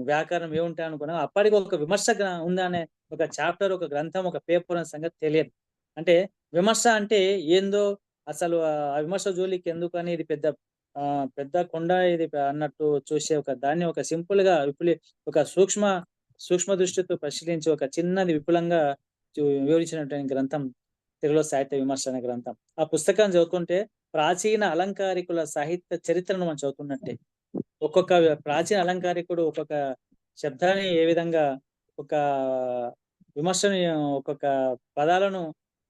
Speaker 4: వ్యాకరణం ఏముంటాయి అనుకున్నా. అప్పటికి ఒక విమర్శ ఉందనే ఒక చాప్టర్, ఒక గ్రంథం, ఒక పేపర్ అనే సంగతి తెలియదు. అంటే విమర్శ అంటే ఏందో అసలు ఆ విమర్శ జోలికి ఎందుకు అని, ఇది పెద్ద కొండ ఇది అన్నట్టు చూసే ఒక దాన్ని ఒక సింపుల్ గా ఒక సూక్ష్మ దృష్టితో పరిశీలించి ఒక చిన్నది విపులంగా వివరించినటువంటి గ్రంథం తెలుగులో సాహిత్య విమర్శ అనే గ్రంథం. ఆ పుస్తకాన్ని చదువుతుంటే ప్రాచీన అలంకారికుల సాహిత్య చరిత్రను మనం చదువుతున్నట్టే. ఒక్కొక్క ప్రాచీన అలంకారికుడు ఒక్కొక్క శబ్దాన్ని ఏ విధంగా, ఒక విమర్శని, ఒక్కొక్క పదాలను,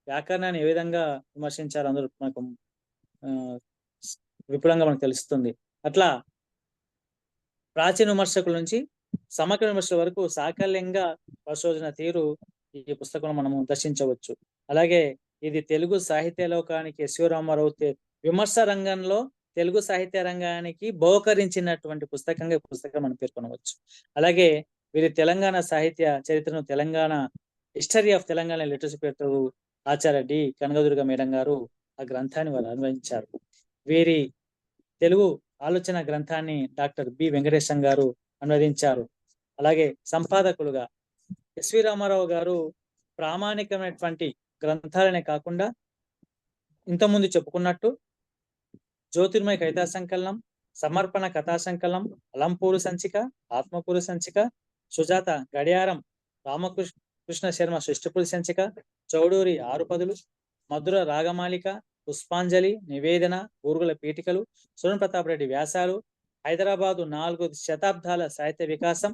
Speaker 4: వ్యాకరణాన్ని ఏ విధంగా విమర్శించారు అందరూ మనకు విపులంగా మనకు తెలుస్తుంది. అట్లా ప్రాచీన విమర్శకుల నుంచి సమగ్ర విమర్శల వరకు సాకల్యంగా పరిశోధన తీరు ఈ పుస్తకంలో మనము దర్శించవచ్చు. అలాగే ఇది తెలుగు సాహిత్య లోకానికి ఎస్వి రామారావు విమర్శ రంగంలో తెలుగు సాహిత్య రంగానికి బహుకరించినటువంటి పుస్తకంగా ఈ పుస్తకం మనం పేర్కొనవచ్చు. అలాగే వీరి తెలంగాణ సాహిత్య చరిత్రను, Telangana history of Telangana literacy పేరుతో ఆచార్య డి కనకదుర్గ మేడం గారు ఆ గ్రంథాన్ని వారు అన్వయించారు. వీరి తెలుగు ఆలోచన గ్రంథాన్ని డాక్టర్ బి వెంకటేశం గారు అనువదించారు. అలాగే సంపాదకులుగా ఎస్వి రామారావు గారు ప్రామాణికమైనటువంటి గ్రంథాలనే కాకుండా ఇంతకుముందు చెప్పుకున్నట్టు జ్యోతిర్మయ కవితా సంకలనం, సమర్పణ కథా సంకలనం, అలంపూరు సంచిక, ఆత్మకూరు సంచిక, సుజాత గడియారం, రామకృష్ణ శర్మ సృష్టిపురి సంచిక, చౌడూరి ఆరుపదులు, మధుర రాగమాలిక, పుష్పాంజలి, నివేదన, ఊరుగుల పీఠికలు, సురన్ ప్రతాప్ రెడ్డి వ్యాసాలు, హైదరాబాదు 4 శతాబ్దాల సాహిత్య వికాసం,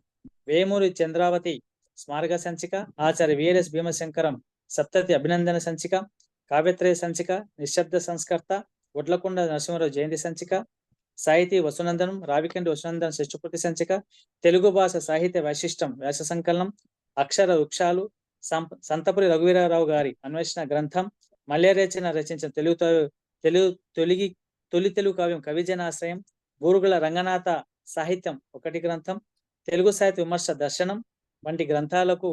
Speaker 4: వేమూరి చంద్రావతి స్మారక సంచిక, ఆచార్య విఎల్ఎస్ భీమశంకరం సప్తతి అభినందన సంచిక, కావ్యత్రయ సంచిక, నిశ్శబ్ద సంస్కర్త, ఒడ్లకొండ నరసింహరావు జయంతి సంచిక, సాహితీ వసునందనం, రావికంటి వసునందనం సృష్టిపూర్తి సంచిక, తెలుగు భాష సాహిత్య వైశిష్టం వ్యాస సంకలనం, అక్షర వృక్షాలు, సంతపురి రఘువీరారావు గారి అన్వేషణ గ్రంథం, మల్యరేచన రచించిన తొలి తెలుగు కావ్యం కవిజనాశ్రయం, బూరుగుల రంగనాథ సాహిత్యం 1 గ్రంథం, తెలుగు సాహిత్య విమర్శ దర్శనం వంటి గ్రంథాలకు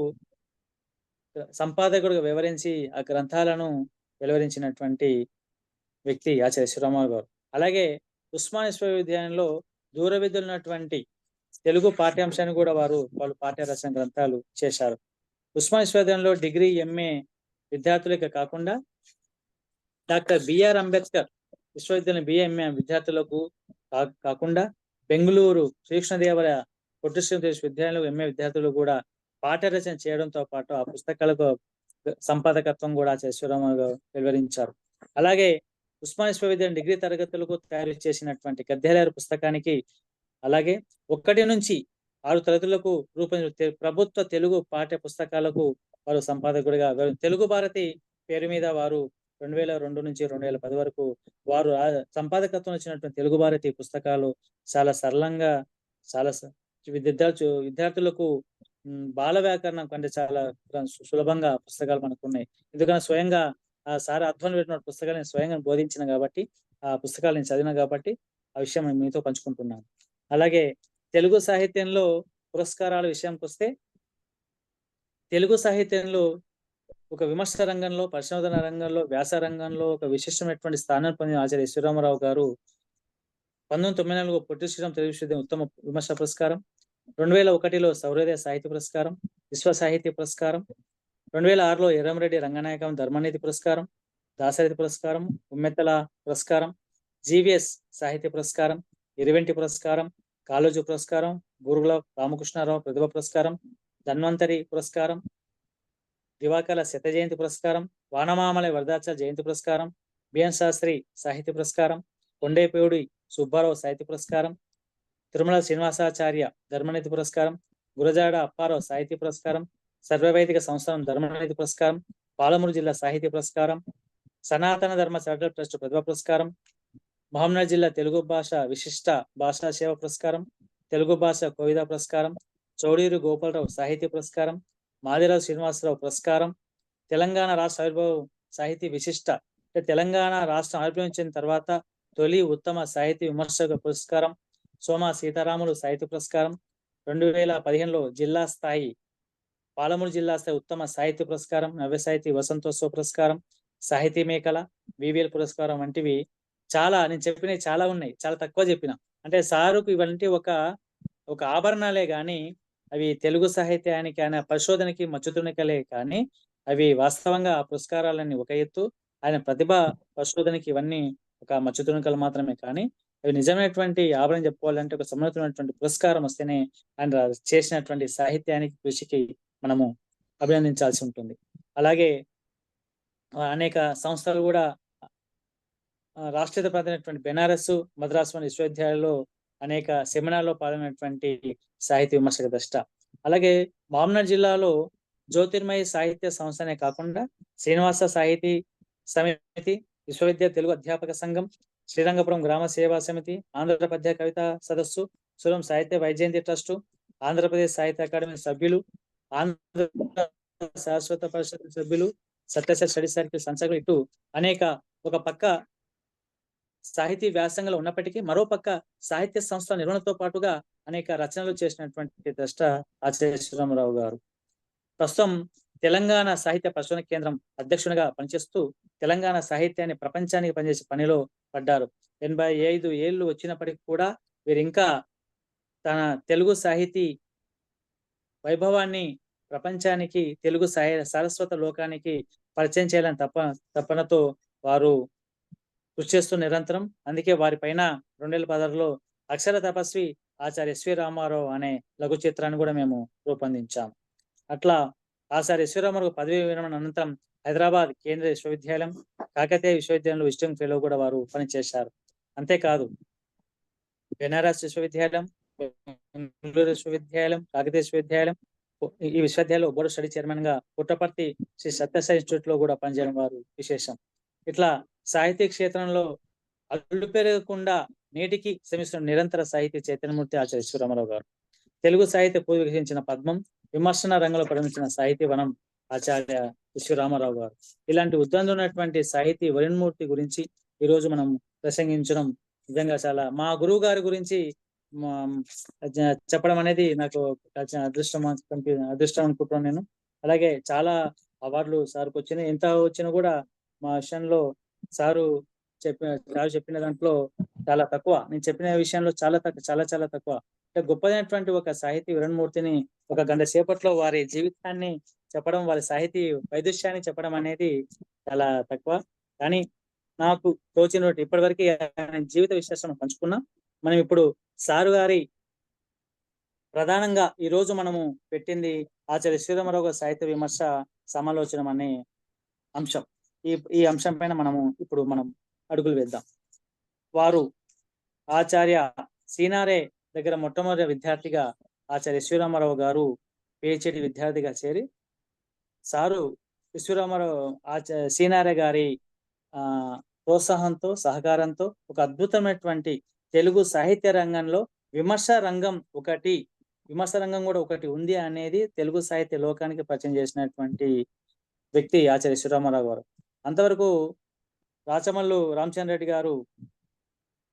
Speaker 4: సంపాదకుడుగా వివరించి ఆ గ్రంథాలను వెలువరించినటువంటి వ్యక్తి ఆచార్య ఈశ్వరరావు గారు. అలాగే ఉస్మానియా విశ్వవిద్యాలయంలో దూర విధులున్నటువంటి తెలుగు పాఠ్యాంశాన్ని కూడా వాళ్ళు పాఠ్య రచన గ్రంథాలు చేశారు. ఉస్మానియా విశ్వవిద్యాలయంలో డిగ్రీ, ఎంఏ విద్యార్థులకే కాకుండా డాక్టర్ బిఆర్ అంబేద్కర్ విశ్వవిద్యాలయం బిఏఎంఏ విద్యార్థులకు కాకుండా బెంగళూరు శ్రీకృష్ణదేవరాయ పొట్టి శ్రీరామ విద్యాలయంలో ఎంఏ విద్యార్థులు కూడా పాఠ్య రచన చేయడంతో పాటు ఆ పుస్తకాలకు సంపాదకత్వం కూడా ఈశ్వరరావు వెలువరించారు. అలాగే ఉస్మానియా విశ్వవిద్యాలయం డిగ్రీ తరగతులకు తయారు చేసినటువంటి గద్యాలయారు పుస్తకానికి, అలాగే 1 నుంచి 6 తరగతులకు రూపొందించిన ప్రభుత్వ తెలుగు పాఠ్య పుస్తకాలకు వారు సంపాదకుడిగా, తెలుగు భారతి పేరు మీద వారు 2002 నుంచి 2010 వరకు వారు సంపాదకత్వం వచ్చినటువంటి తెలుగు భారతి పుస్తకాలు చాలా సరళంగా, చాలా విద్యార్థులకు బాల వ్యాకరణం కంటే చాలా సులభంగా పుస్తకాలు మనకు ఉన్నాయి. ఎందుకంటే స్వయంగా ఆ సార్ అధ్వానం పెట్టిన పుస్తకాలను స్వయంగా బోధించిన కాబట్టి, ఆ పుస్తకాలు నేను చదివిన కాబట్టి ఆ విషయం నేను మీతో పంచుకుంటున్నాను. అలాగే తెలుగు సాహిత్యంలో పురస్కారాల విషయానికి వస్తే, తెలుగు సాహిత్యంలో ఒక విమర్శ రంగంలో, పరిశోధన రంగంలో, వ్యాస రంగంలో ఒక విశిష్టమైనటువంటి స్థానం పొందిన ఆచార్య ఈశ్వరరావు గారు 1994 పొట్టి శ్రీరామ తెలుగు విశ్వవిద్యాలయం ఉత్తమ విమర్శ పురస్కారం, 2001లో సౌరోదయ సాహిత్య పురస్కారం, విశ్వ సాహిత్య పురస్కారం, 2006లో ఎర్రంరెడ్డి రంగనాయకం ధర్మనీతి పురస్కారం, దాశరథి పురస్కారం, ఉమ్మెత్తల పురస్కారం, జీవీఎస్ సాహిత్య పురస్కారం, ఇరివెంటి పురస్కారం, కాళోజీ పురస్కారం, బూరుగుల రామకృష్ణారావు ప్రతిభ పురస్కారం, ధన్వంతరి పురస్కారం, దివాకర్ల శత జయంతి పురస్కారం, వానమామల వరదాచల జయంతి పురస్కారం, బిఎన్ శాస్త్రి సాహిత్య పురస్కారం, కొండేపేడి సుబ్బారావు సాహిత్య పురస్కారం, తిరుమల శ్రీనివాసాచార్య ధర్మనీతి పురస్కారం, గురజాడ అప్పారావు సాహిత్య పురస్కారం, సర్వవైదిక సంస్థానం ధర్మనిధి పురస్కారం, పాలమూరు జిల్లా సాహిత్య పురస్కారం, సనాతన ధర్మ చారిటబుల్ ట్రస్ట్ ప్రతిభా పురస్కారం, మహబూబ్నగర్ జిల్లా తెలుగు భాష విశిష్ట భాషా సేవ పురస్కారం, తెలుగు భాష కోవిద పురస్కారం, చౌడూరు గోపాలరావు సాహిత్య పురస్కారం, మాదిరాజు శ్రీనివాసరావు పురస్కారం, తెలంగాణ రాష్ట్ర ఆవిర్భావ సాహితీ విశిష్ట అంటే తెలంగాణ రాష్ట్రం ఆవిర్భవించిన తర్వాత తొలి ఉత్తమ సాహితీ విమర్శక పురస్కారం, సోమ సీతారాములు సాహిత్య పురస్కారం, 2015లో జిల్లా స్థాయి పాలమూరు జిల్లా స్థాయి ఉత్తమ సాహిత్య పురస్కారం, నవ్య సాహితీ వసంతోత్సవ పురస్కారం, సాహితీ మేకల, వివిఎల్ పురస్కారం వంటివి నేను చెప్పినవి చాలా ఉన్నాయి. చాలా తక్కువ చెప్పిన. అంటే సారుకు ఇవంటి ఒక ఆభరణాలే గాని అవి తెలుగు సాహిత్యానికి ఆయన పరిశోధనకి మచ్చుతునికలే కానీ అవి వాస్తవంగా ఆ పురస్కారాలన్నీ ఒక ఎత్తు, ఆయన ప్రతిభ పరిశోధనకి ఇవన్నీ ఒక మచ్చుతునికలు మాత్రమే కానీ అవి నిజమైనటువంటి ఆభరణం చెప్పుకోవాలంటే ఒక సమున్నతమైనటువంటి పురస్కారం వస్తేనే ఆయన చేసినటువంటి సాహిత్యానికి కృషికి మనము అభినందించాల్సి ఉంటుంది. అలాగే అనేక సంస్థలు కూడా రాష్ట్రీయ ప్రాంతమైనటువంటి బెనారస్, మద్రాసు వంటి విశ్వవిద్యాలయాల్లో అనేక సెమినార్లో పాల్గొన్నటువంటి సాహిత్య విమర్శక దృష్ట. అలాగే మహబూబ్నగర్ జిల్లాలో జ్యోతిర్మయ సాహిత్య సంస్థనే కాకుండా శ్రీనివాస సాహితీ సమితి, విశ్వవిద్యాలయ తెలుగు అధ్యాపక సంఘం, శ్రీరంగపురం గ్రామ సేవా సమితి, ఆంధ్రప్రదేశ్ కవితా సదస్సు, సురం సాహిత్య వైజయంతి ట్రస్టు, ఆంధ్రప్రదేశ్ సాహిత్య అకాడమీ సభ్యులు, ఆంధ్ర శాశ్వత పరిషత్ సభ్యులు, సత్యసాయి స్టడీ సర్కిల్ సంస్థలు, ఇటు అనేక ఒక పక్క సాహితీ వ్యాసంగంలో ఉన్నప్పటికీ మరో పక్క సాహిత్య సంస్థల నిర్వహణతో పాటుగా అనేక రచనలు చేసినటువంటి ద్రష్ట ఆచార్య శ్రీరామరావు గారు. ప్రస్తుతం తెలంగాణ సాహిత్య పరిశోధన కేంద్రం అధ్యక్షునిగా పనిచేస్తూ తెలంగాణ సాహిత్యాన్ని ప్రపంచానికి పనిచేసే పనిలో పడ్డారు. 85 ఏళ్ళు వచ్చినప్పటికీ కూడా వీరు ఇంకా తన తెలుగు సాహితీ వైభవాన్ని ప్రపంచానికి, తెలుగు సారస్వత లోకానికి పరిచయం చేయాలని తపనతో వారు కృషి చేస్తూ నిరంతరం. అందుకే వారి పైన 2016లో అక్షర తపస్వి ఆచార్య ఎస్వి రామారావు అనే లఘు చిత్రాన్ని కూడా మేము రూపొందించాము. అట్లా ఆచార్య ఎస్వి రామారావు పదవి విరమణ అనంతరం హైదరాబాద్ కేంద్రీయ విశ్వవిద్యాలయం, కాకతీయ విశ్వవిద్యాలయంలో విజిటింగ్ ఫెలో కూడా వారు పనిచేశారు. అంతేకాదు బెనారస్ విశ్వవిద్యాలయం, బెంగళూరు విశ్వవిద్యాలయం, కాకతీయ విశ్వవిద్యాలయం, ఈ విశ్వవిద్యాలయంలో బోర్డు స్టడీ చైర్మన్ గా పుట్టపర్తి శ్రీ సత్యసాయి ఇన్స్టిట్యూట్ లో కూడా పనిచేయడం వారు విశేషం. ఇట్లా సాహిత్య క్షేత్రంలో అల్లు పెరగకుండా నేటికి శ్రమిస్తున్న నిరంతర సాహిత్య చైతన్యమూర్తి ఆచార్య ఎస్వి రామారావు గారు. తెలుగు సాహిత్య పూర్వ వికసించిన పద్మం, విమర్శన రంగంలో పరిమించిన సాహితీ వనం ఆచార్య ఎస్వి రామారావు గారు. ఇలాంటి ఉద్దంలో ఉన్నటువంటి సాహితీ వరుణమూర్తి గురించి ఈ రోజు మనం ప్రసంగించడం నిజంగా చాలా, మా గురువు గారి గురించి చెప్పడం అనేది నాకు అదృష్టం అనుకుంటున్నాను నేను. అలాగే చాలా అవార్డులు సార్కి వచ్చినాయి. ఎంత వచ్చినా కూడా మా విషయంలో సారు చెప్పిన దాంట్లో చాలా తక్కువ, నేను చెప్పిన విషయంలో చాలా తక్కువ. అంటే గొప్పదైనటువంటి ఒక సాహితీ వరుణమూర్తిని ఒక గంట సేపట్లో వారి జీవితాన్ని చెప్పడం, వారి సాహితీ వైదుష్యాన్ని చెప్పడం అనేది చాలా తక్కువ. కానీ నాకు తోచిన ఇప్పటివరకు జీవిత విశ్లేషణ పంచుకున్నాం. మనం ఇప్పుడు సారు గారి ప్రధానంగా ఈ రోజు మనము పెట్టింది ఆచార్య శ్రీరామరావు గారి సాహిత్య విమర్శ సమాలోచనం అనే అంశం. ఈ అంశం పైన ఇప్పుడు మనం అడుగులు వేద్దాం. వారు ఆచార్య సీనారే దగ్గర మొట్టమొదటి విద్యార్థిగా ఆచార్య శ్రీరామరావు గారు పిహెచ్డి విద్యార్థిగా చేరి సారు విశ్వరామరావు సీనారే గారి ప్రోత్సాహంతో, సహకారంతో ఒక అద్భుతమైనటువంటి తెలుగు సాహిత్య రంగంలో విమర్శ రంగం కూడా ఒకటి ఉంది అనేది తెలుగు సాహిత్య లోకానికి పరిచయం చేసినటువంటి వ్యక్తి ఆచార్య శ్రీరామరావు గారు. అంతవరకు రాచమల్లు రామచంద్ర రెడ్డి గారు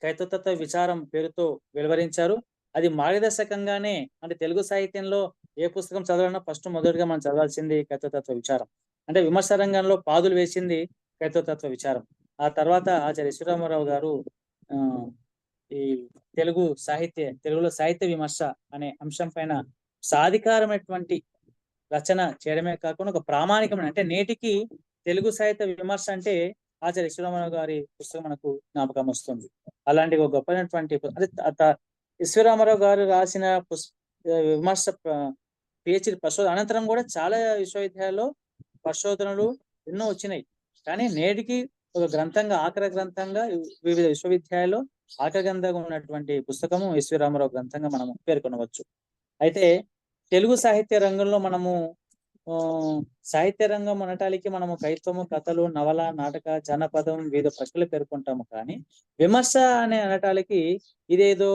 Speaker 4: కైతతత్వ విచారం పేరుతో వెలువరించారు. అది మార్గదర్శకంగానే, అంటే తెలుగు సాహిత్యంలో ఏ పుస్తకం చదవాలన్నా ఫస్ట్ మొదటిగా మనం చదవాల్సింది కైతతత్వ విచారం. అంటే విమర్శ రంగంలో పాదులు వేసింది కైతతత్వ విచారం. ఆ తర్వాత ఆచార్య శ్రీరామరావు గారు ఈ తెలుగులో సాహిత్య విమర్శ అనే అంశం పైన సాధికారమైనటువంటి రచన చేయడమే కాకుండా ఒక ప్రామాణికమైన, అంటే నేటికి తెలుగు సాహిత్య విమర్శ అంటే ఆచార్య శ్రీరామరావు గారి పుస్తకం మనకు జ్ఞాపకం వస్తుంది. అలాంటి ఒక గొప్పైనటువంటి విశ్వరామరావు గారు రాసిన విమర్శ పిహెచ్డి పరిశోధన అనంతరం కూడా చాలా విశ్వవిద్యాలయాల్లో పరిశోధనలు ఎన్నో వచ్చినాయి. కానీ నేటికి ఒక గ్రంథంగా, ఆఖరి గ్రంథంగా వివిధ విశ్వవిద్యాలయాల్లో ఆఖరి గ్రంథంగా ఉన్నటువంటి పుస్తకము ఎస్వి రామారావు గ్రంథంగా మనము పేర్కొనవచ్చు. అయితే తెలుగు సాహిత్య రంగంలో మనము సాహిత్య రంగం అనటానికి మనము కవిత్వము, కథలు, నవల, నాటక, జానపదం, వివిధ ప్రక్రియలు పేర్కొంటాము. కానీ విమర్శ అనే అనటానికి ఇదేదో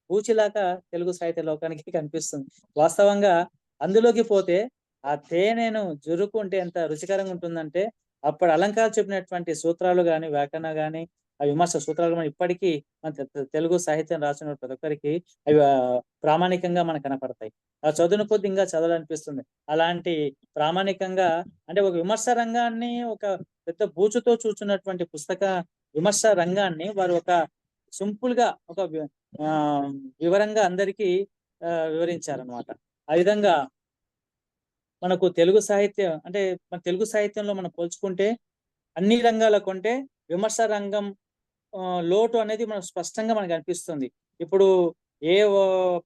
Speaker 4: పూచిలాగా తెలుగు సాహిత్య లోకానికి కనిపిస్తుంది. వాస్తవంగా అందులోకి పోతే ఆ తేనెను జురుకుంటే ఎంత రుచికరంగా ఉంటుందంటే, అప్పుడు అలంకారం చెప్పినటువంటి సూత్రాలు గాని, వ్యాకరణ గాని, ఆ విమర్శ సూత్రాలు మనం ఇప్పటికీ మన తెలుగు సాహిత్యం రాసిన ప్రతి ఒక్కరికి అవి ప్రామాణికంగా మనకు కనపడతాయి. ఆ చదువుని కొద్ది ఇంకా చదవాలనిపిస్తుంది. అలాంటి ప్రామాణికంగా అంటే ఒక విమర్శ రంగాన్ని ఒక పెద్ద బూచుతో చూస్తున్నటువంటి విమర్శ రంగాన్ని వారు ఒక సింపుల్ గా ఒక వివరంగా అందరికీ వివరించారనమాట. ఆ విధంగా మనకు తెలుగు సాహిత్యం అంటే మన తెలుగు సాహిత్యంలో మనం పోల్చుకుంటే అన్ని రంగాల కంటే విమర్శ రంగం లోటు అనేది మనకు స్పష్టంగా మనకు అనిపిస్తుంది. ఇప్పుడు ఏ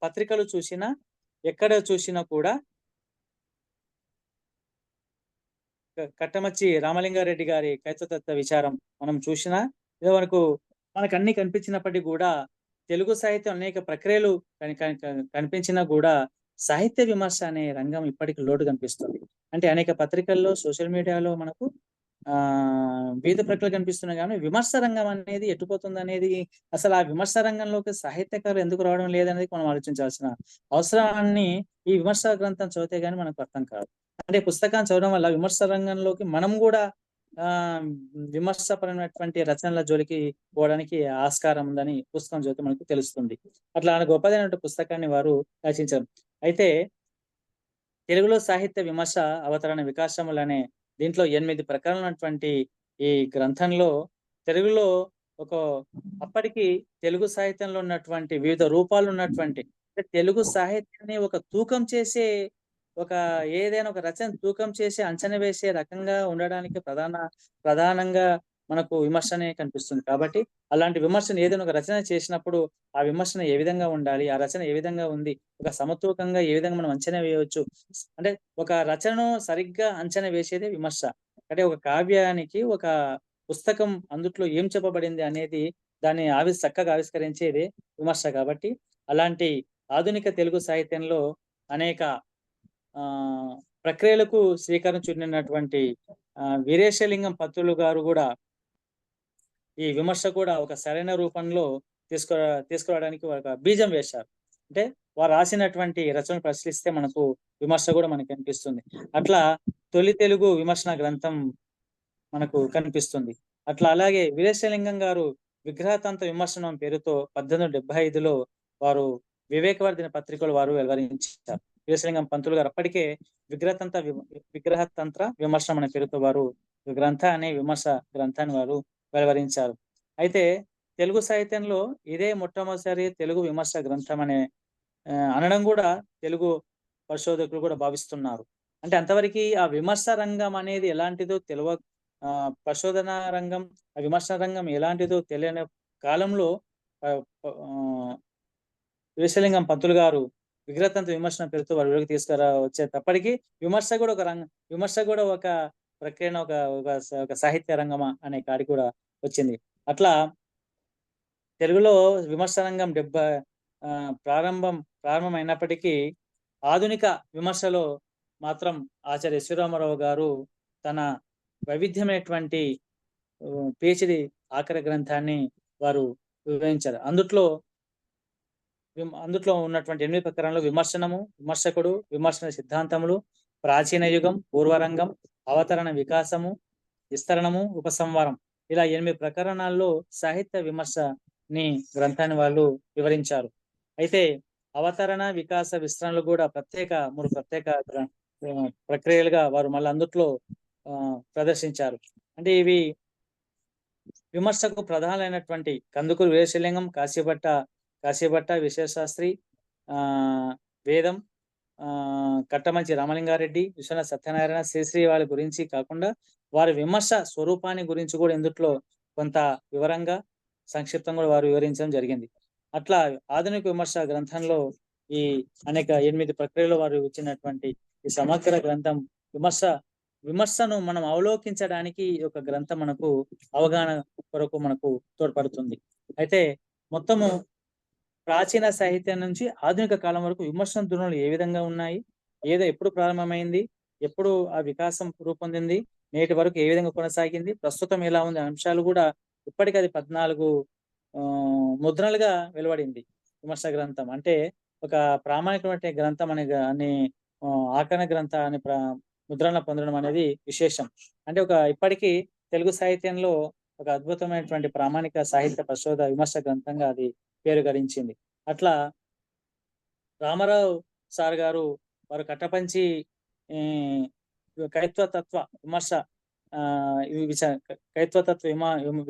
Speaker 4: పత్రికలు చూసినా, ఎక్కడ చూసినా కూడా కట్టమచ్చి రామలింగారెడ్డి గారి కైతతత్వ విచారం మనం చూసినా, ఇది మనకు అన్ని కనిపించినప్పటికీ కూడా తెలుగు సాహిత్యం అనేక ప్రక్రియలు కనిపించినా కూడా సాహిత్య విమర్శ అనే రంగం ఇప్పటికి లోటు కనిపిస్తుంది. అంటే అనేక పత్రికల్లో, సోషల్ మీడియాలో మనకు వివిధ ప్రక్రియలు కనిపిస్తున్నాయి. కానీ విమర్శ రంగం అనేది ఎట్టుపోతుంది అనేది, అసలు ఆ విమర్శ రంగంలోకి సాహిత్యకారులు ఎందుకు రావడం లేదనేది మనం ఆలోచించాల్సిన అవసరాన్ని ఈ విమర్శ గ్రంథం చదివితే గానీ మనకు అర్థం కాదు. అంటే పుస్తకాన్ని చదవడం వల్ల విమర్శ రంగంలోకి మనం కూడా విమర్శపరమైనటువంటి రచనల జోలికి పోవడానికి ఆస్కారం ఉందని పుస్తకం చదివితే మనకు తెలుస్తుంది. అట్లా గొప్పదైనటువంటి పుస్తకాన్ని వారు రచించారు. అయితే తెలుగులో సాహిత్య విమర్శ అవతరణ వికాసములు అనే దీంట్లో 8 ప్రకరణలు ఉన్నటువంటి ఈ గ్రంథంలో తెలుగులో అప్పటికి తెలుగు సాహిత్యంలో ఉన్నటువంటి వివిధ రూపాలు ఉన్నటువంటి తెలుగు సాహిత్యాన్ని ఒక తూకం చేసే ఏదైనా ఒక రచన తూకం చేసి అంచనా వేసే రకంగా ఉండడానికి ప్రధానంగా మనకు విమర్శనే కనిపిస్తుంది. కాబట్టి అలాంటి విమర్శను ఏదైనా ఒక రచన చేసినప్పుడు ఆ విమర్శన ఏ విధంగా ఉండాలి, ఆ రచన ఏ విధంగా ఉంది, ఒక సమతూకంగా ఏ విధంగా మనం అంచనా వేయవచ్చు, అంటే ఒక రచనను సరిగ్గా అంచనా వేసేదే విమర్శ. అంటే ఒక కావ్యానికి ఒక పుస్తకం అందుట్లో ఏం చెప్పబడింది అనేది దాన్ని చక్కగా ఆవిష్కరించేది విమర్శ. కాబట్టి అలాంటి ఆధునిక తెలుగు సాహిత్యంలో అనేక ప్రక్రియలకు శ్రీకారం చుట్టినటువంటి వీరేశలింగం పంతులు గారు కూడా ఈ విమర్శ కూడా ఒక సరైన రూపంలో తీసుకురావడానికి ఒక బీజం వేశారు. అంటే వారు రాసినటువంటి రచనలు పరిశీలిస్తే మనకు విమర్శ కూడా మనకు కనిపిస్తుంది. అట్లా తొలి తెలుగు విమర్శన గ్రంథం మనకు కనిపిస్తుంది. అట్లా అలాగే వీరేశలింగం గారు విగ్రహతంత్ర విమర్శనం పేరుతో 1875లో వారు వివేకవర్ధిని పత్రికలు వారు వెలువరించారు. వీరేశలింగం పంతులు గారు అప్పటికే విగ్రహతంత్ర విమర్శనం అనే పేరుతో వారు విమర్శ గ్రంథాన్ని వారు వెలువరించారు. అయితే తెలుగు సాహిత్యంలో ఇదే మొట్టమొదటిసారి తెలుగు విమర్శ గ్రంథం అనే అనడం కూడా తెలుగు పరిశోధకులు కూడా భావిస్తున్నారు. అంటే అంతవరకు ఆ విమర్శ రంగం అనేది ఎలాంటిదో పరిశోధన రంగం, ఆ విమర్శ రంగం ఎలాంటిదో తెలియని కాలంలో వీరేశలింగం పంతులు గారు విగ్రహతంత్ర విమర్శన పేరుతో వారి విలువకి వచ్చేటప్పటికీ విమర్శ కూడా ఒక ప్రక్రియ, ఒక సాహిత్య రంగమా అనే కాడి కూడా వచ్చింది. అట్లా తెలుగులో విమర్శ రంగం ప్రారంభమైనప్పటికీ ఆధునిక విమర్శలో మాత్రం ఆచార్య శ్రీరామారావు గారు తన వైవిధ్యమైనటువంటి పిహెచ్డి ఆఖరి గ్రంథాన్ని వారు వివరించారు. అందుట్లో ఉన్నటువంటి 8 ప్రకరణలు విమర్శనము, విమర్శకుడు, విమర్శన సిద్ధాంతములు, ప్రాచీన యుగం, పూర్వరంగం, అవతరణ వికాసము, విస్తరణము, ఉపసంహారం, ఇలా 8 ప్రకరణాల్లో సాహిత్య విమర్శని గ్రంథాన్ని వాళ్ళు వివరించారు. అయితే అవతరణ, వికాస, విస్తరణలు కూడా 3 ప్రత్యేక ప్రక్రియలుగా వారు మళ్ళీ అందుట్లో ప్రదర్శించారు. అంటే ఇవి విమర్శకు ప్రధానమైనటువంటి కందుకూరి వీరేశలింగం, కాశీభట్ట విశ్వశాస్త్రి, వేదం, కట్టమంచి రామలింగారెడ్డి, విశ్వనాథ సత్యనారాయణ, శ్రీశ్రీ వాళ్ళ గురించి కాకుండా వారి విమర్శ స్వరూపాన్ని గురించి కూడా ఇందుట్లో కొంత వివరంగా సంక్షిప్తంగా వారు వివరించడం జరిగింది. అట్లా ఆధునిక విమర్శ గ్రంథంలో ఈ అనేక 8 ప్రక్రియలో వారు ఇచ్చినటువంటి ఈ సమగ్ర గ్రంథం విమర్శను మనం అవలోకించడానికి ఒక గ్రంథం మనకు అవగాహన కొరకు మనకు తోడ్పడుతుంది. అయితే మొత్తము ప్రాచీన సాహిత్యం నుంచి ఆధునిక కాలం వరకు విమర్శన ధోరణులు ఏ విధంగా ఉన్నాయి, ఎప్పుడు ప్రారంభమైంది, ఎప్పుడు ఆ వికాసం రూపొందింది, నేటి వరకు ఏ విధంగా కొనసాగింది, ప్రస్తుతం ఎలా ఉంది అంశాలు కూడా ఇప్పటికి అది 14 ముద్రణలుగా వెలువడింది విమర్శ గ్రంథం. అంటే ఒక ప్రామాణికమైన గ్రంథం అని ఆకరణ గ్రంథ అని ముద్రణ పొందడం అనేది విశేషం. అంటే ఇప్పటికీ తెలుగు సాహిత్యంలో ఒక అద్భుతమైనటువంటి ప్రామాణిక సాహిత్య పరిశోధ విమర్శ గ్రంథంగా అది పేరు గడించింది. అట్లా రామారావు సార్ గారు వారు కట్టపంచి కైత్వతత్వ విమర్శ కైత్వతత్వ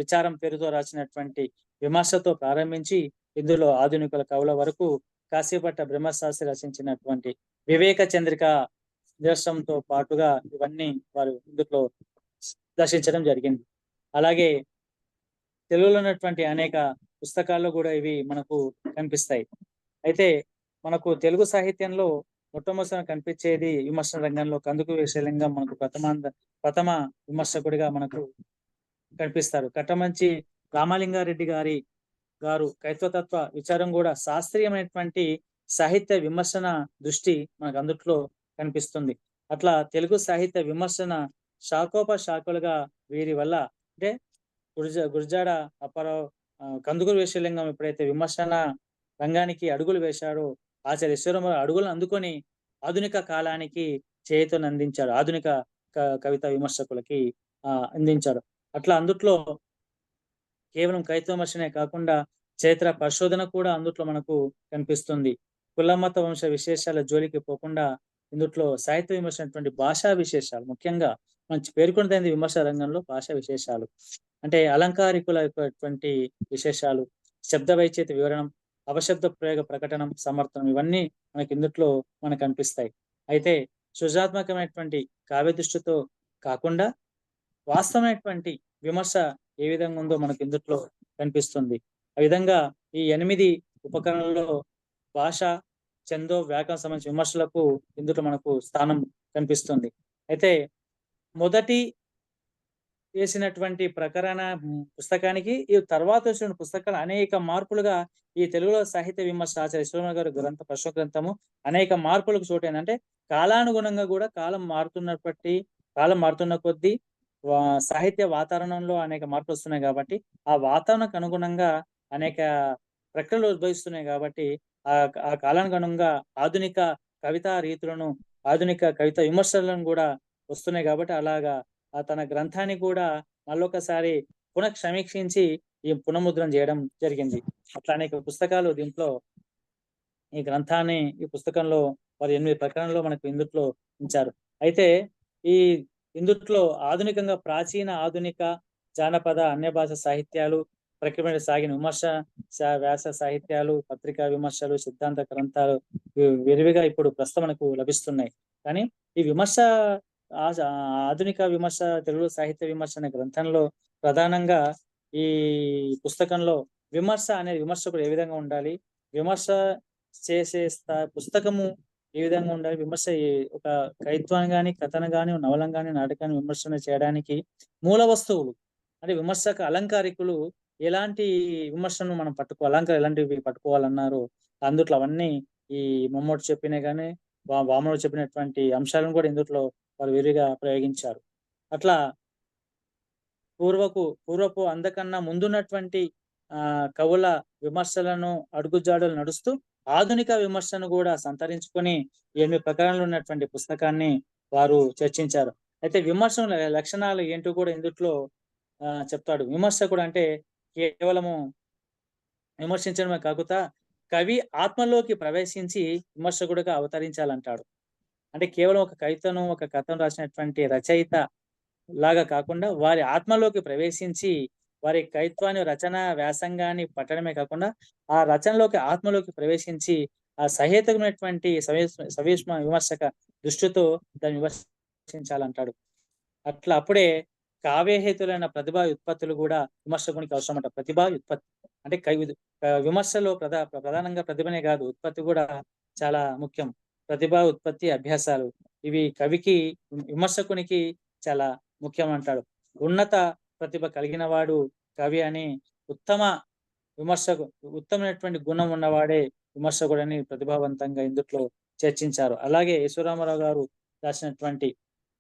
Speaker 4: విచారం పేరుతో రాసినటువంటి విమర్శతో ప్రారంభించి ఇందులో ఆధునికుల కవుల వరకు కాశీపట్ట బ్రహ్మశాస్త్రి రచించినటువంటి వివేక చంద్రిక దర్శనంతో పాటుగా ఇవన్నీ వారు ఇందులో దర్శించడం జరిగింది. అలాగే తెలుగులో ఉన్నటువంటి అనేక పుస్తకాల్లో కూడా ఇవి మనకు కనిపిస్తాయి. అయితే మనకు తెలుగు సాహిత్యంలో మొట్టమొదటిగా కనిపించేది విమర్శ రంగంలో కందుకూరి వీరేశలింగం మనకు ప్రథమ విమర్శకుడిగా మనకు కనిపిస్తారు. కట్టమంచి రామలింగారెడ్డి గారు కైత్వతత్వ విచారం కూడా శాస్త్రీయమైనటువంటి సాహిత్య విమర్శన దృష్టి మనకు అందుట్లో కనిపిస్తుంది. అట్లా తెలుగు సాహిత్య విమర్శన శాఖోపశాఖలుగా వీరి వల్ల అంటే గురజాడ అప్పారావు కందుకూరి వీరేశలింగం ఎప్పుడైతే విమర్శన రంగానికి అడుగులు వేశాడో ఆచార్య ఈశ్వరరావు అడుగులను అందుకొని ఆధునిక కాలానికి చేతును అందించాడు, ఆధునిక కవిత విమర్శకులకి అందించాడు. అట్లా అందుట్లో కేవలం కవిత విమర్శనే కాకుండా చరిత్ర పరిశోధన కూడా అందుట్లో మనకు కనిపిస్తుంది. కులమత వంశ విశేషాల జోలికి పోకుండా ఇందుట్లో సాహిత్య విమర్శ అటువంటి భాషా విశేషాలు, ముఖ్యంగా మంచి పేర్కొన్నది విమర్శ రంగంలో భాషా విశేషాలు అంటే అలంకారికుల యొక్క విశేషాలు, శబ్ద వైచిత్య వివరణం, అవశబ్ద ప్రయోగ ప్రకటనం, సమర్థనం ఇవన్నీ మనకి ఇందుట్లో మనకు కనిపిస్తాయి. అయితే సృజనాత్మకమైనటువంటి కావ్య దృష్టితో కాకుండా వాస్తవమైనటువంటి విమర్శ ఏ విధంగా ఉందో మనకు ఇందుట్లో కనిపిస్తుంది. ఆ విధంగా ఈ 8 ఉపకరణలో భాష, ఛందో, వ్యాకరణ సంబంధించిన విమర్శలకు ఇందులో మనకు స్థానం కనిపిస్తుంది. అయితే మొదటి వేసినటువంటి ప్రకరణ పుస్తకానికి ఈ తర్వాత వచ్చిన పుస్తకాలు అనేక మార్పులుగా ఈ తెలుగులో సాహిత్య విమర్శ ఆచార్య ఈశ్వరరావు గారి గ్రంథ పరిశోధన గ్రంథము అనేక మార్పులకు చోటైంది. అంటే కాలానుగుణంగా కూడా కాలం మారుతున్న కొద్దీ సాహిత్య వాతావరణంలో అనేక మార్పులు వస్తున్నాయి కాబట్టి ఆ వాతావరణకు అనుగుణంగా అనేక ప్రక్రియలు ఉద్భవిస్తున్నాయి కాబట్టి ఆ కాలానికి అనుగుణంగా ఆధునిక కవితా రీతులను, ఆధునిక కవిత విమర్శలను కూడా వస్తున్నాయి కాబట్టి అలాగా తన గ్రంథాన్ని కూడా మళ్ళొకసారి సమీక్షించి ఈ పునఃముద్రణ చేయడం జరిగింది. అట్లా అనేక పుస్తకాలు దీంట్లో ఈ పుస్తకంలో వారు 8 ప్రకరణలో మనకు ఇందుట్లో ఉంచారు. అయితే ఈ ఇందుట్లో ఆధునికంగా ప్రాచీన, ఆధునిక, జానపద, అన్య భాష సాహిత్యాలు, ప్రక్రియ సాగిన విమర్శ, వ్యాస సాహిత్యాలు, పత్రికా విమర్శలు, సిద్ధాంత గ్రంథాలు విరివిగా ఇప్పుడు ప్రస్తుతం మనకు లభిస్తున్నాయి. కానీ ఈ విమర్శ ఆధునిక విమర్శ, తెలుగు సాహిత్య విమర్శ అనే గ్రంథంలో ప్రధానంగా ఈ పుస్తకంలో విమర్శ అనేది విమర్శకుడు ఏ విధంగా ఉండాలి, విమర్శ చేసే పుస్తకము ఏ విధంగా ఉండాలి, విమర్శ ఒక కవిత్వాన్ని కానీ, కథను కానీ, నవలం కానీ, నాటకాన్ని విమర్శన చేయడానికి మూల వస్తువులు అంటే విమర్శక అలంకారికులు ఎలాంటి విమర్శను మనం ఎలాంటివి పట్టుకోవాలన్నారు అందుట్లో అవన్నీ ఈ మమ్మోటి చెప్పినా కానీ వామనుడు చెప్పినటువంటి అంశాలను కూడా ఇందుట్లో వారు విరిగా ప్రయోగించారు. అట్లా పూర్వపు అందకన్నా ముందున్నటువంటి కవుల విమర్శలను అడుగుజాడలు నడుస్తూ ఆధునిక విమర్శను కూడా సంతరించుకొని 8 ప్రకారంలో ఉన్నటువంటి పుస్తకాన్ని వారు చర్చించారు. అయితే విమర్శ లక్షణాలు ఏంటో కూడా ఇందుట్లో చెప్తాడు. విమర్శకుడు అంటే కేవలము విమర్శించడమే కాకుండా కవి ఆత్మలోకి ప్రవేశించి విమర్శకుడుగా అవతరించాలంటాడు. అంటే కేవలం ఒక కవితను, ఒక కథను రాసినటువంటి రచయిత లాగా కాకుండా వారి ఆత్మలోకి ప్రవేశించి వారి కవిత్వాన్ని, రచన వ్యాసంగాన్ని పట్టడమే కాకుండా ఆ రచనలోకి, ఆత్మలోకి ప్రవేశించి ఆ సహేతుకమైనటువంటి సవిష్మ విమర్శక దృష్టితో దాన్ని విమర్శించాలంటాడు. అట్లా అప్పుడే కావ్యహేతులైన ప్రతిభా ఉత్పత్తులు కూడా విమర్శకునికి అవసరం అంట. ప్రతిభా ఉత్పత్తి అంటే విమర్శలో ప్రధానంగా ప్రతిభనే కాదు, ఉత్పత్తి కూడా చాలా ముఖ్యం. ప్రతిభా ఉత్పత్తి అభ్యాసాలు ఇవి కవికి, విమర్శకునికి చాలా ముఖ్యం అంటాడు. ఉన్నత ప్రతిభ కలిగిన వాడు కవి అని, ఉత్తమమైనటువంటి గుణం ఉన్నవాడే విమర్శకుడని ప్రతిభావంతంగా ఇందుట్లో చర్చించారు. అలాగే ఈశ్వరరామారావు గారు రాసినటువంటి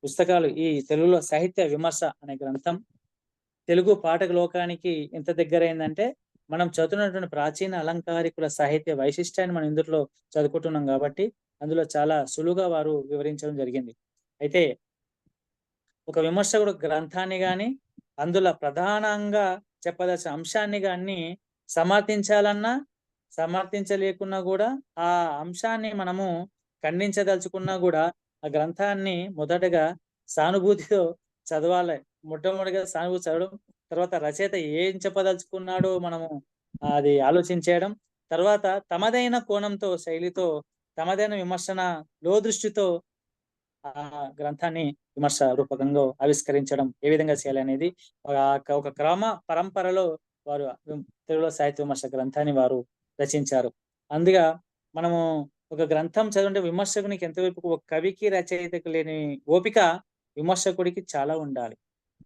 Speaker 4: పుస్తకాలు ఈ తెలుగులో సాహిత్య విమర్శ అనే గ్రంథం. తెలుగు పాఠక లోకానికి ఎంత దగ్గరైందంటే మనం చదువుతున్నటువంటి ప్రాచీన అలంకారికుల సాహిత్య వైశిష్ట్యాన్ని మనం ఇందులో చదువుకుంటున్నాం కాబట్టి అందులో చాలా సులువుగా వారు వివరించడం జరిగింది. అయితే ఒక విమర్శకుడు గ్రంథాన్ని గాని అందులో ప్రధానంగా చెప్పదలసిన అంశాన్ని గాని సమర్థించాలన్నా సమర్థించలేకున్నా కూడా ఆ అంశాన్ని మనము ఖండించదలుచుకున్నా కూడా ఆ గ్రంథాన్ని మొదటగా సానుభూతితో చదవాలి. మొట్టమొదటిగా సానుభూతి చదవడం, తర్వాత రచయిత ఏం చెప్పదలుచుకున్నాడో మనము అది ఆలోచించేయడం, తర్వాత తమదైన కోణంతో శైలితో తమదైన విమర్శన దృష్టితో ఆ గ్రంథాన్ని విమర్శ రూపకంగా ఆవిష్కరించడం ఏ విధంగా చేయాలి అనేది ఒక క్రమ పరంపరలో వారు తెలుగులో సాహిత్య విమర్శ గ్రంథాన్ని వారు రచించారు. అందుగా మనము ఒక గ్రంథం చదివితే విమర్శకునికి ఎంతవరకు ఒక కవికి రచయితకు లేని ఓపిక విమర్శకుడికి చాలా ఉండాలి.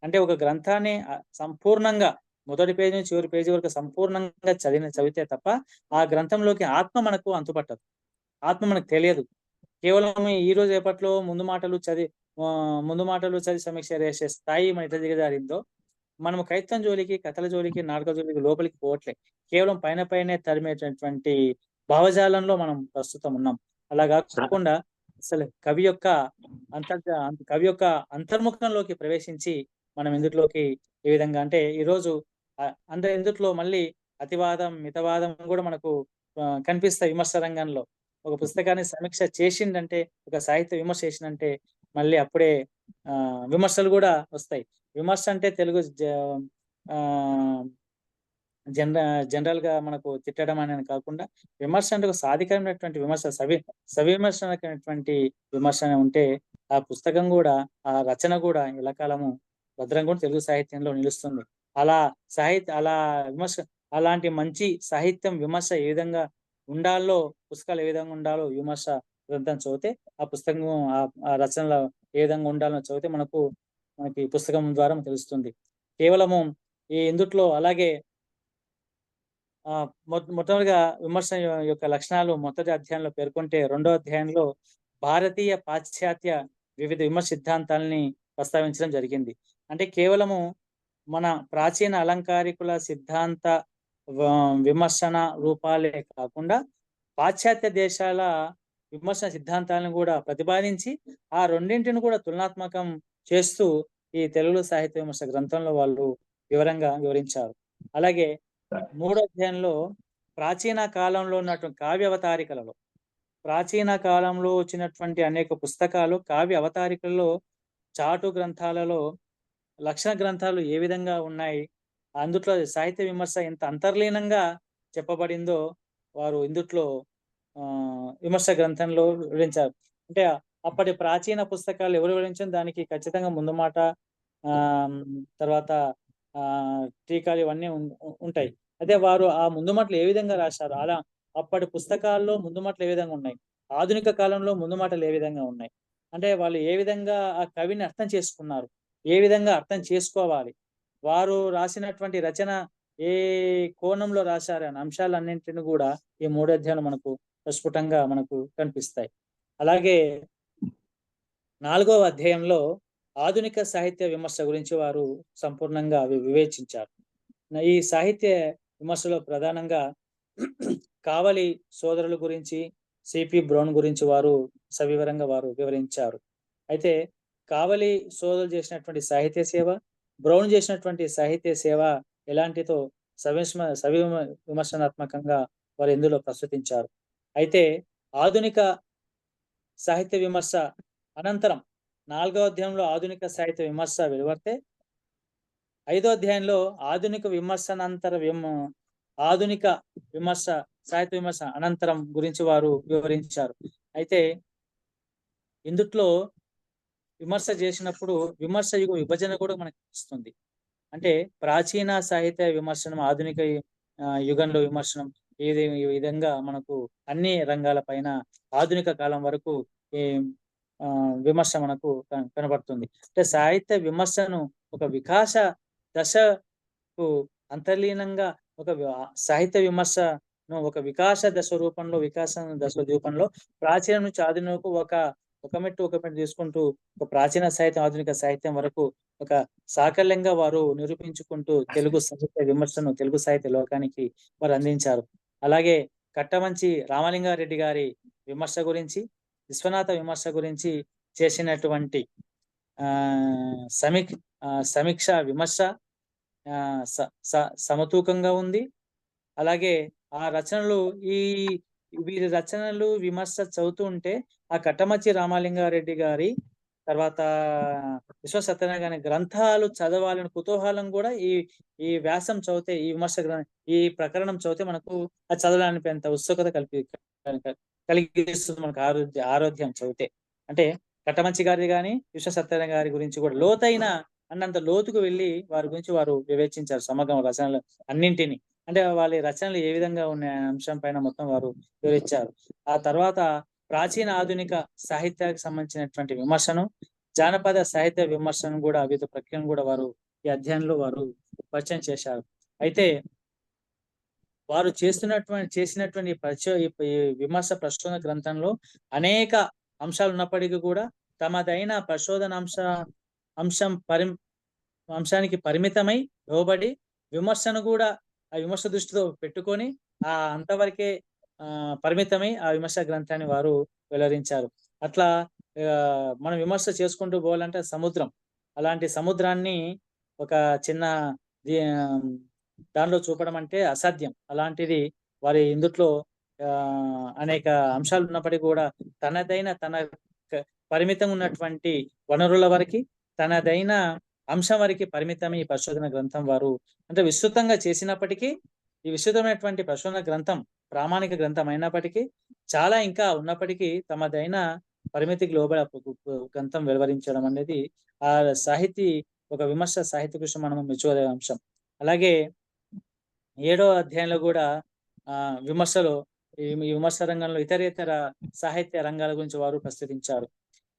Speaker 4: అంటే ఒక గ్రంథాన్ని సంపూర్ణంగా మొదటి పేజీ నుంచి చివరి పేజీ వరకు సంపూర్ణంగా చదివితే తప్ప ఆ గ్రంథంలోకి ఆత్మ మనకు అంతుపట్టదు, ఆత్మ మనకు తెలియదు. కేవలం ఈ రోజు రేపట్లో ముందు మాటలు చదివి సమీక్ష చేసే స్థాయి మన ఎట్లా దిగజారిందో మనము కైత్తం జోలికి, కథల జోలికి, నాటక జోలికి లోపలికి పోవట్లే. కేవలం పైనే తరిమేటటువంటి భావజాలంలో మనం ప్రస్తుతం ఉన్నాం. అలా కాకుండా అసలు కవి యొక్క అంతర్ముఖంలోకి ప్రవేశించి మనం ఇందులోకి ఏ విధంగా అంటే ఈరోజు అందరి ఇందులో మళ్ళీ అతివాదం, మితవాదం కూడా మనకు కనిపిస్తాయి. విమర్శ రంగంలో ఒక పుస్తకాన్ని సమీక్ష చేసిందంటే, ఒక సాహిత్య విమర్శ చేసిందంటే మళ్ళీ అప్పుడే విమర్శలు కూడా వస్తాయి. విమర్శ అంటే తెలుగు జనరల్ గా మనకు తిట్టడం అనేది కాకుండా విమర్శ అంటే ఒక సాధికారమైనటువంటి విమర్శ, సవిమర్శనటువంటి విమర్శ ఉంటే ఆ పుస్తకం కూడా, ఆ రచన కూడా ఎల్లకాలము భద్రంగా కూడా తెలుగు సాహిత్యంలో నిలుస్తుంది. అలా విమర్శ, అలాంటి మంచి సాహిత్యం విమర్శ ఏ విధంగా ఉండాలో, పుస్తకాలు ఏ విధంగా ఉండాలో విమర్శ గ్రంథం చదివితే ఆ పుస్తకం ఆ రచనలో ఏ విధంగా ఉండాలో చదివితే మనకి పుస్తకం ద్వారా తెలుస్తుంది. కేవలము ఈ ఇందుట్లో అలాగే మొట్టమొదటిగా విమర్శ యొక్క లక్షణాలు మొదటి అధ్యాయంలో పేర్కొంటే, రెండో అధ్యాయంలో భారతీయ పాశ్చాత్య వివిధ విమర్శ సిద్ధాంతాలని ప్రస్తావించడం జరిగింది. అంటే కేవలము మన ప్రాచీన అలంకారికుల సిద్ధాంత విమర్శన రూపాలే కాకుండా పాశ్చాత్య దేశాల విమర్శన సిద్ధాంతాలను కూడా ప్రతిపాదించి ఆ రెండింటిని కూడా తులనాత్మకం చేస్తూ ఈ తెలుగు సాహిత్య విమర్శ గ్రంథంలో వాళ్ళు వివరంగా వివరించారు. అలాగే మూడో అధ్యాయంలో ప్రాచీన కాలంలో ఉన్నటువంటి కావ్య అవతారికలలో, ప్రాచీన కాలంలో వచ్చినటువంటి అనేక పుస్తకాలు కావ్య అవతారికలలో, చాటు గ్రంథాలలో లక్షణ గ్రంథాలు ఏ విధంగా ఉన్నాయి, అందుట్లో సాహిత్య విమర్శ ఎంత అంతర్లీనంగా చెప్పబడిందో వారు ఇందుట్లో విమర్శ గ్రంథంలో వివరించారు. అంటే అప్పటి ప్రాచీన పుస్తకాలు ఎవరు వివరించిన దానికి ఖచ్చితంగా ముందు మాట, తర్వాత టీకాలు ఇవన్నీ ఉంటాయి. అదే వారు ఆ ముందు మాటలు ఏ విధంగా రాశారు, అలా అప్పటి పుస్తకాల్లో ముందు మాటలు ఏ విధంగా ఉన్నాయి, ఆధునిక కాలంలో ముందు మాటలు ఏ విధంగా ఉన్నాయి, అంటే వాళ్ళు ఏ విధంగా ఆ కవిని అర్థం చేసుకున్నారు, ఏ విధంగా అర్థం చేసుకోవాలి, వారు రాసినటువంటి రచన ఏ కోణంలో రాశారు అనే అంశాలన్నింటిని కూడా ఈ మూడో అధ్యాయంలో మనకు ప్రస్ఫుటంగా మనకు కనిపిస్తాయి. అలాగే 4వ అధ్యాయంలో ఆధునిక సాహిత్య విమర్శ గురించి వారు సంపూర్ణంగా వివేచించారు. ఈ సాహిత్య విమర్శలో ప్రధానంగా కావలి సోదరుల గురించి, సిపి బ్రౌన్ గురించి వారు సవివరంగా వారు వివరించారు. అయితే కావలి సోదరులు చేసినటువంటి సాహిత్య సేవ, బ్రౌన్ చేసినటువంటి సాహిత్య సేవ ఎలాంటితో విమర్శనాత్మకంగా వారు ఇందులో ప్రస్తుతించారు. అయితే ఆధునిక సాహిత్య విమర్శ అనంతరం 4వ అధ్యాయంలో ఆధునిక సాహిత్య విమర్శ వెలువడితే, 5వ అధ్యాయంలో ఆధునిక విమర్శ సాహిత్య విమర్శ అనంతరం గురించి వారు వివరించారు. అయితే ఇందుట్లో విమర్శ చేసినప్పుడు విమర్శ యుగ విభజన కూడా మనకి ఇస్తుంది. అంటే ప్రాచీన సాహిత్య విమర్శనం, ఆధునిక యుగంలో విమర్శనం ఈ విధంగా మనకు అన్ని రంగాల పైన ఆధునిక కాలం వరకు ఈ విమర్శ మనకు కనబడుతుంది. అంటే సాహిత్య విమర్శను ఒక వికాస దశకు అంతర్లీనంగా సాహిత్య విమర్శను ఒక వికాస దశ రూపంలో ప్రాచీనం నుంచి ఆధునికకు ఒక ఒక మెట్టు తీసుకుంటూ ఒక ప్రాచీన సాహిత్యం, ఆధునిక సాహిత్యం వరకు ఒక సాకల్యంగా వారు నిరూపించుకుంటూ తెలుగు సాహిత్య విమర్శను తెలుగు సాహిత్య లోకానికి వారు అందించారు. అలాగే కట్టమంచి రామలింగారెడ్డి గారి విమర్శ గురించి, విశ్వనాథ విమర్శ గురించి చేసినటువంటి సమీక్ష విమర్శ సమతూకంగా ఉంది. అలాగే ఆ రచనలు వీరి రచనలు విమర్శ చదువుతూ ఉంటే ఆ కట్టమచ్చి రామలింగారెడ్డి గారి తర్వాత విశ్వ సత్యనారాయణ గారి గ్రంథాలు చదవాలని కుతూహలం కూడా ఈ వ్యాసం చదివితే, ఈ విమర్శ ఈ ప్రకరణం చదివితే మనకు అది చదవాలనిపేంత ఉత్సుకత కలిగిస్తుంది మనకు ఆరోగ్యం చదివితే. అంటే కట్టమంచి గారి కానీ విశ్వ సత్యనారాయణ గారి గురించి కూడా లోతైన అన్నంత లోతుకు వెళ్ళి వారి గురించి వారు వివేచించారు సమగ్ర రచనలు అన్నింటినీ. అంటే వాళ్ళ రచనలు ఏ విధంగా ఉన్న అంశం పైన మొత్తం వారు వివరించారు. ఆ తర్వాత ప్రాచీన ఆధునిక సాహిత్యానికి సంబంధించినటువంటి విమర్శను, జానపద సాహిత్య విమర్శను కూడా వివిధ ప్రక్రియను కూడా వారు ఈ అధ్యయనంలో వారు పరిచయం చేశారు. అయితే వారు చేసినటువంటి ఈ విమర్శ ప్రశోధన గ్రంథంలో అనేక అంశాలు ఉన్నప్పటికీ కూడా తమదైన పరిశోధన అంశానికి పరిమితమై లోబడి విమర్శను కూడా ఆ విమర్శ దృష్టితో పెట్టుకొని అంతవరకే పరిమితమై ఆ విమర్శ గ్రంథాన్ని వారు వెల్లడించారు. అట్లా మనం విమర్శ చేసుకుంటూ పోవాలంటే సముద్రం, అలాంటి సముద్రాన్ని ఒక చిన్న దానిలో చూపడం అంటే అసాధ్యం. అలాంటిది వారి ఇందుట్లో అనేక అంశాలు ఉన్నప్పటికీ కూడా తన పరిమితం ఉన్నటువంటి వనరుల వరకు, తనదైన అంశం వరకు పరిమితమే ఈ పరిశోధన గ్రంథం వారు అంటే విస్తృతంగా చేసినప్పటికీ, ఈ విస్తృతమైనటువంటి పరిశోధన గ్రంథం ప్రామాణిక గ్రంథం అయినప్పటికీ చాలా ఇంకా ఉన్నప్పటికీ తమదైన పరిమితికి లోబడి గ్రంథం వెలువరించడం అనేది ఆ సాహితీ ఒక విమర్శ సాహిత్య కృషి మనం మెచ్చుకోదగిన అంశం. అలాగే 7వ అధ్యాయంలో కూడా విమర్శలో ఈ విమర్శ రంగంలో ఇతర సాహిత్య రంగాల గురించి వారు ప్రస్తుతించారు.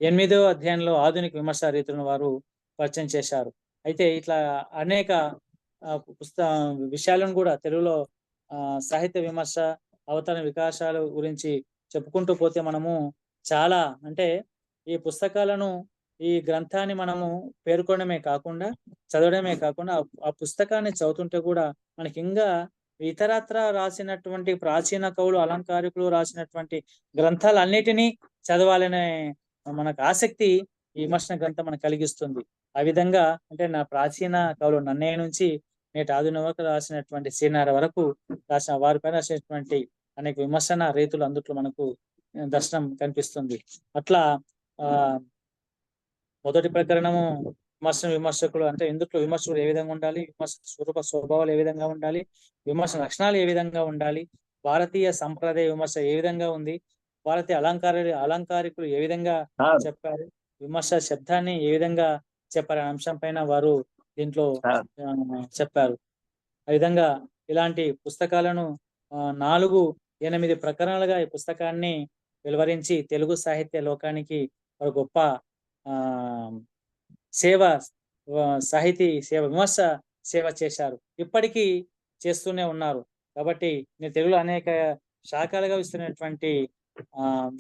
Speaker 4: 8వ అధ్యాయంలో ఆధునిక విమర్శ రీతులను వారు పరిచయం చేశారు. అయితే ఇట్లా అనేక విషయాలను కూడా తెలుగులో సాహిత్య విమర్శ అవతరణ వికాసాల గురించి చెప్పుకుంటూ పోతే మనము చాలా అంటే ఈ పుస్తకాలను ఈ గ్రంథాన్ని మనము పేర్కొనడమే కాకుండా చదవడమే కాకుండా ఆ పుస్తకాన్ని చదువుతుంటే కూడా మనకి ఇంకా ఇతరత్ర రాసినటువంటి ప్రాచీన కవులు అలంకారికులు రాసినటువంటి గ్రంథాలన్నిటినీ చదవాలనే మనకు ఆసక్తి ఈ విమర్శన గ్రంథం మనకు కలిగిస్తుంది. ఆ విధంగా అంటే నా ప్రాచీన కవులు నన్నయ్య నుంచి నేటి ఆధునిక వరకు రాసినటువంటి శ్రీనార వరకు రాసిన వారిపైన రాసినటువంటి అనేక విమర్శన రీతులు అందుట్లో మనకు దర్శనం కనిపిస్తుంది. అట్లా మొదటి ప్రకరణము విమర్శకులు అంటే ఇందులో విమర్శకులు ఏ విధంగా ఉండాలి, విమర్శ స్వభావాలు ఏ విధంగా ఉండాలి, విమర్శ లక్షణాలు ఏ విధంగా ఉండాలి, భారతీయ సంప్రదాయ విమర్శ ఏ విధంగా ఉంది, భారతీయ అలంకారికులు ఏ విధంగా చెప్పారు, విమర్శ శబ్దాన్ని ఏ విధంగా చెప్పారనే అంశం పైన వారు దీంట్లో చెప్పారు. ఆ విధంగా ఇలాంటి పుస్తకాలను 4-8 ప్రకరణలుగా ఈ పుస్తకాన్ని వెలువరించి తెలుగు సాహిత్య లోకానికి ఒక గొప్ప సాహితీ సేవ విమర్శ సేవ చేశారు, ఇప్పటికీ చేస్తూనే ఉన్నారు. కాబట్టి నేను తెలుగులో అనేక శాఖలుగా ఇస్తున్నటువంటి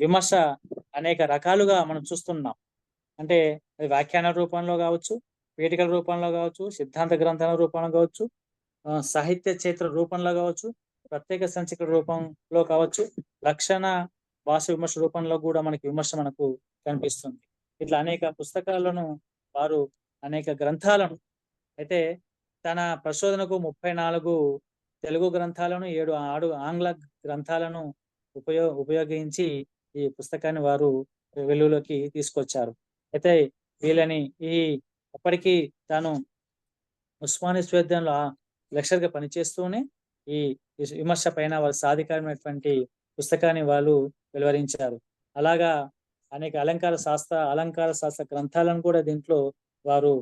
Speaker 4: విమర్శ అనేక రకాలుగా మనం చూస్తున్నాం. అంటే అది వ్యాఖ్యాన రూపంలో కావచ్చు, పీఠికల రూపంలో కావచ్చు, సిద్ధాంత గ్రంథాల రూపంలో కావచ్చు, సాహిత్య చరిత్ర రూపంలో కావచ్చు, ప్రత్యేక సంచిక రూపంలో కావచ్చు, లక్షణ భాష విమర్శ రూపంలో కూడా మనకి విమర్శ మనకు కనిపిస్తుంది. ఇట్లా అనేక పుస్తకాలను వారు అనేక గ్రంథాలను అయితే తన పరిశోధనకు 34 తెలుగు గ్రంథాలను 7 ఆంగ్ల గ్రంథాలను ఉపయోగించి ఈ పుస్తకాన్ని వారు వెలుగులోకి తీసుకొచ్చారు. అయితే వీళ్ళని అప్పటికి తాను ఉస్మానియా విశ్వవిద్యాలయంలో లెక్చరర్గా పనిచేస్తూనే ఈ విమర్శ పైన వారు సాధికారమైనటువంటి పుస్తకాన్ని వాళ్ళు వెలువరించారు. అలాగా అనేక అలంకార శాస్త్ర గ్రంథాలను కూడా దీంట్లో వారు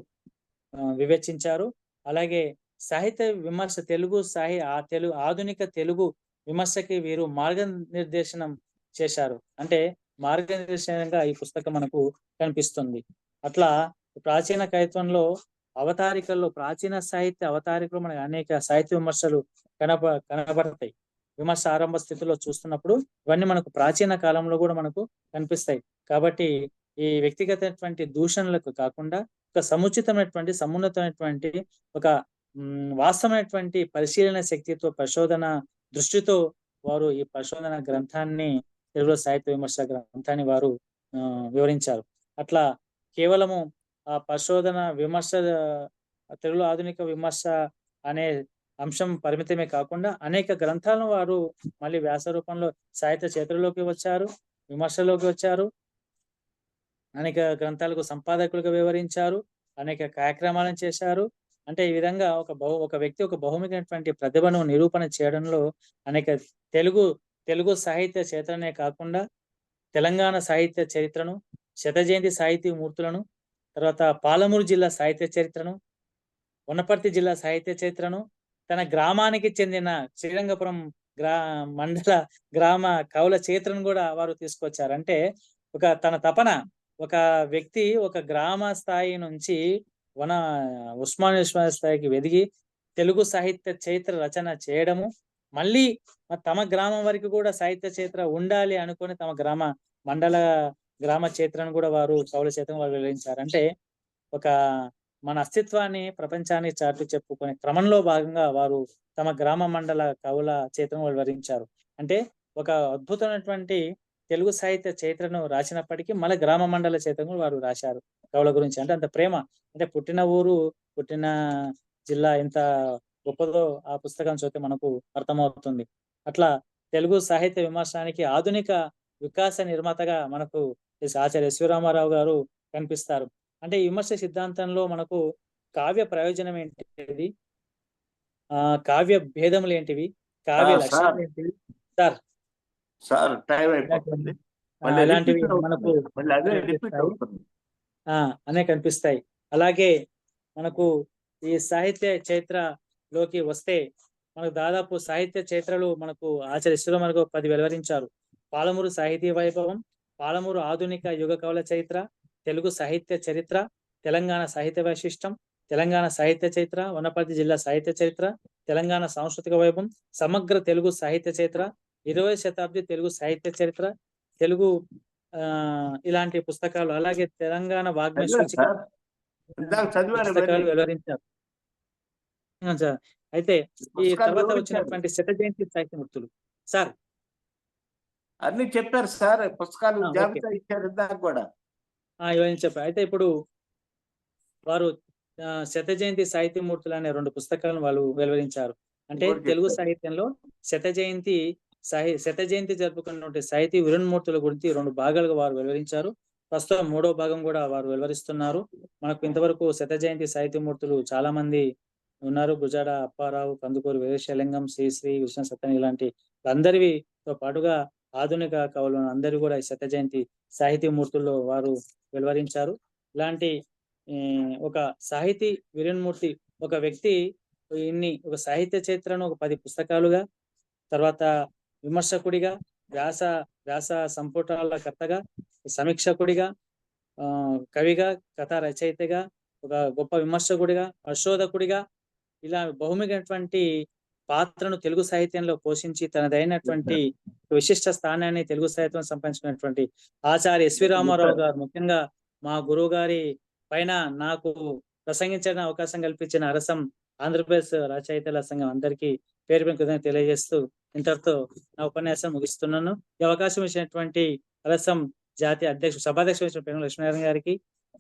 Speaker 4: వివేచించారు. అలాగే సాహిత్య విమర్శ ఆధునిక తెలుగు విమర్శకి వీరు మార్గనిర్దేశనం చేశారు. అంటే మార్గనిర్దేశనంగా ఈ పుస్తకం మనకు కనిపిస్తుంది. అట్లా ప్రాచీన కవిత్వంలో ప్రాచీన సాహిత్య అవతారికలు మనకు అనేక సాహిత్య విమర్శలు కనబడతాయి. విమర్శ ఆరంభ స్థితిలో చూస్తున్నప్పుడు ఇవన్నీ మనకు ప్రాచీన కాలంలో కూడా మనకు కనిపిస్తాయి. కాబట్టి ఈ వ్యక్తిగతమైనటువంటి దూషణలకు కాకుండా ఒక సముచితమైనటువంటి సమున్నతమైనటువంటి ఒక వాస్తవమైనటువంటి పరిశీలన శక్తితో పరిశోధన దృష్టితో వారు ఈ పరిశోధన గ్రంథాన్ని తెలుగులో సాహిత్య విమర్శ గ్రంథాన్ని వారు వివరించారు. అట్లా కేవలము ఆ పరిశోధన విమర్శ తెలుగులో ఆధునిక విమర్శ అనే అంశం పరిమితమే కాకుండా అనేక గ్రంథాలను వారు మళ్ళీ వ్యాస రూపంలో సాహిత్య క్షేత్రంలోకి వచ్చారు, విమర్శలోకి వచ్చారు, అనేక గ్రంథాలకు సంపాదకులుగా వివరించారు, అనేక కార్యక్రమాలను చేశారు. అంటే ఈ విధంగా ఒక వ్యక్తి ఒక బహుముఖమైనటువంటి ప్రతిభను నిరూపణ చేయడంలో అనేక తెలుగు సాహిత్య చరిత్రనే కాకుండా తెలంగాణ సాహిత్య చరిత్రను, శతజయంతి సాహితీ మూర్తులను, తర్వాత పాలమూరు జిల్లా సాహిత్య చరిత్రను, వనపర్తి జిల్లా సాహిత్య చరిత్రను, తన గ్రామానికి చెందిన శ్రీరంగపురం మండల గ్రామ కవుల చరిత్రను కూడా వారు తీసుకొచ్చారు. అంటే తన తపన ఒక వ్యక్తి ఒక గ్రామ స్థాయి నుంచి ఉస్మానియా స్థాయికి ఎదిగి తెలుగు సాహిత్య చరిత్ర రచన చేయడము, మళ్ళీ తమ గ్రామం వరకు కూడా సాహిత్య చరిత్ర ఉండాలి అనుకొని తమ గ్రామ చరిత్రను కూడా వారు కవుల చరిత్రను వారు వివరించారు. అంటే మన అస్తిత్వాన్ని ప్రపంచానికి చాటు చెప్పుకునే క్రమంలో భాగంగా వారు తమ గ్రామ మండల కవుల చరిత్రను వివరించారు. అంటే ఒక అద్భుతమైనటువంటి తెలుగు సాహిత్య చరిత్రను రాసినప్పటికీ మళ్ళీ గ్రామ మండల చరిత్రను వారు రాశారు కవుల గురించి. అంటే అంత ప్రేమ, అంటే పుట్టిన ఊరు పుట్టిన జిల్లా ఎంత గొప్పదో ఆ పుస్తకం చదివితే మనకు అర్థమవుతుంది. అట్లా తెలుగు సాహిత్య విమర్శనానికి ఆధునిక వికాస నిర్మాతగా మనకు ఆచార్య ఎస్వి రామారావు గారు కనిపిస్తారు. అంటే ఈ విమర్శ సిద్ధాంతంలో మనకు కావ్య ప్రయోజనం ఏంటిది, కావ్య భేదములు ఏంటివి, కావ్య లక్షణాలు ఏంటివి
Speaker 3: సార్ టైం అయిపోతుంది,
Speaker 4: ఇలాంటివి మనకు అనే కనిపిస్తాయి. అలాగే మనకు ఈ సాహిత్య చరిత్రలోకి వస్తే మనకు దాదాపు సాహిత్య చరిత్రలు మనకు ఆచార్య మనకు 10 వెలువరించారు. పాలమూరు సాహితీ వైభవం, పాలమూరు ఆధునిక యుగ కవుల చరిత్ర, తెలుగు సాహిత్య చరిత్ర, తెలంగాణ సాహిత్య వైశిష్టం, తెలంగాణ సాహిత్య చరిత్ర, వనపర్తి జిల్లా సాహిత్య చరిత్ర, తెలంగాణ సాంస్కృతిక వైభవం, సమగ్ర తెలుగు సాహిత్య చరిత్ర, 20వ శతాబ్ది తెలుగు సాహిత్య చరిత్ర, తెలుగు ఇలాంటి పుస్తకాలు, అలాగే తెలంగాణ వాగ్మయ సూచిక పుస్తకాలు వెలువరించారు. అయితే ఈ తర్వాత వచ్చినటువంటి శతజయంతి సాహిత్య మూర్తులు సార్
Speaker 3: అన్ని చెప్పారు సార్, పుస్తకాలు జాబితా ఇచ్చారు కూడా
Speaker 4: ఇవన్నీ చెప్పారు. అయితే ఇప్పుడు వారు శతజయంతి సాహిత్య మూర్తులు అనే 2 పుస్తకాలను వాళ్ళు వెలువరించారు. అంటే తెలుగు సాహిత్యంలో శతజయంతి జరుపుకున్నటువంటి సాహితీ విరున్మూర్తుల గురించి 2 భాగాలుగా వారు వెలువరించారు. ప్రస్తుతం 3వ భాగం కూడా వారు వెలువరిస్తున్నారు. మనకు ఇంతవరకు శతజయంతి సాహిత్య మూర్తులు చాలా మంది ఉన్నారు. గుజాడ అప్పారావు, కందుకూరు వీరేశలింగం, శ్రీశ్రీ, విష్ణు సత్యన్ ఇలాంటి అందరితో పాటుగా ఆధునిక కవులు అందరూ కూడా ఈ శతజయంతి సాహితీ మూర్తుల్లో వారు వెలువరించారు. ఇలాంటి ఒక సాహితీ విరున్మూర్తి ఒక వ్యక్తి ఒక సాహిత్య చరిత్రను ఒక 10 పుస్తకాలుగా, తర్వాత విమర్శకుడిగా, వ్యాస సంపుటాల కర్తగా, సమీక్షకుడిగా, కవిగా, కథా రచయితగా, ఒక గొప్ప విమర్శకుడిగా, పరిశోధకుడిగా ఇలా బహుముఖమైనటువంటి పాత్రను తెలుగు సాహిత్యంలో పోషించి తనదైనటువంటి విశిష్ట స్థానాన్ని తెలుగు సాహిత్యం సంపాదించుకున్నటువంటి ఆచార్య ఎస్వి రామారావు గారు, ముఖ్యంగా మా గురువు గారి పైన నాకు ప్రసంగించడానికి అవకాశం కల్పించిన అరసం ఆంధ్రప్రదేశ్ రచయితల సంఘం అందరికీ పేరు కృతజ్ఞతలు తెలియజేస్తూ ఇంతటితో నా ఉపన్యాసం ముగిస్తున్నాను. ఈ అవకాశం ఇచ్చినటువంటి అరసం జాతీయ సభాధ్యక్షుడు పెనుగొండ లక్ష్మీనారాయణ గారికి,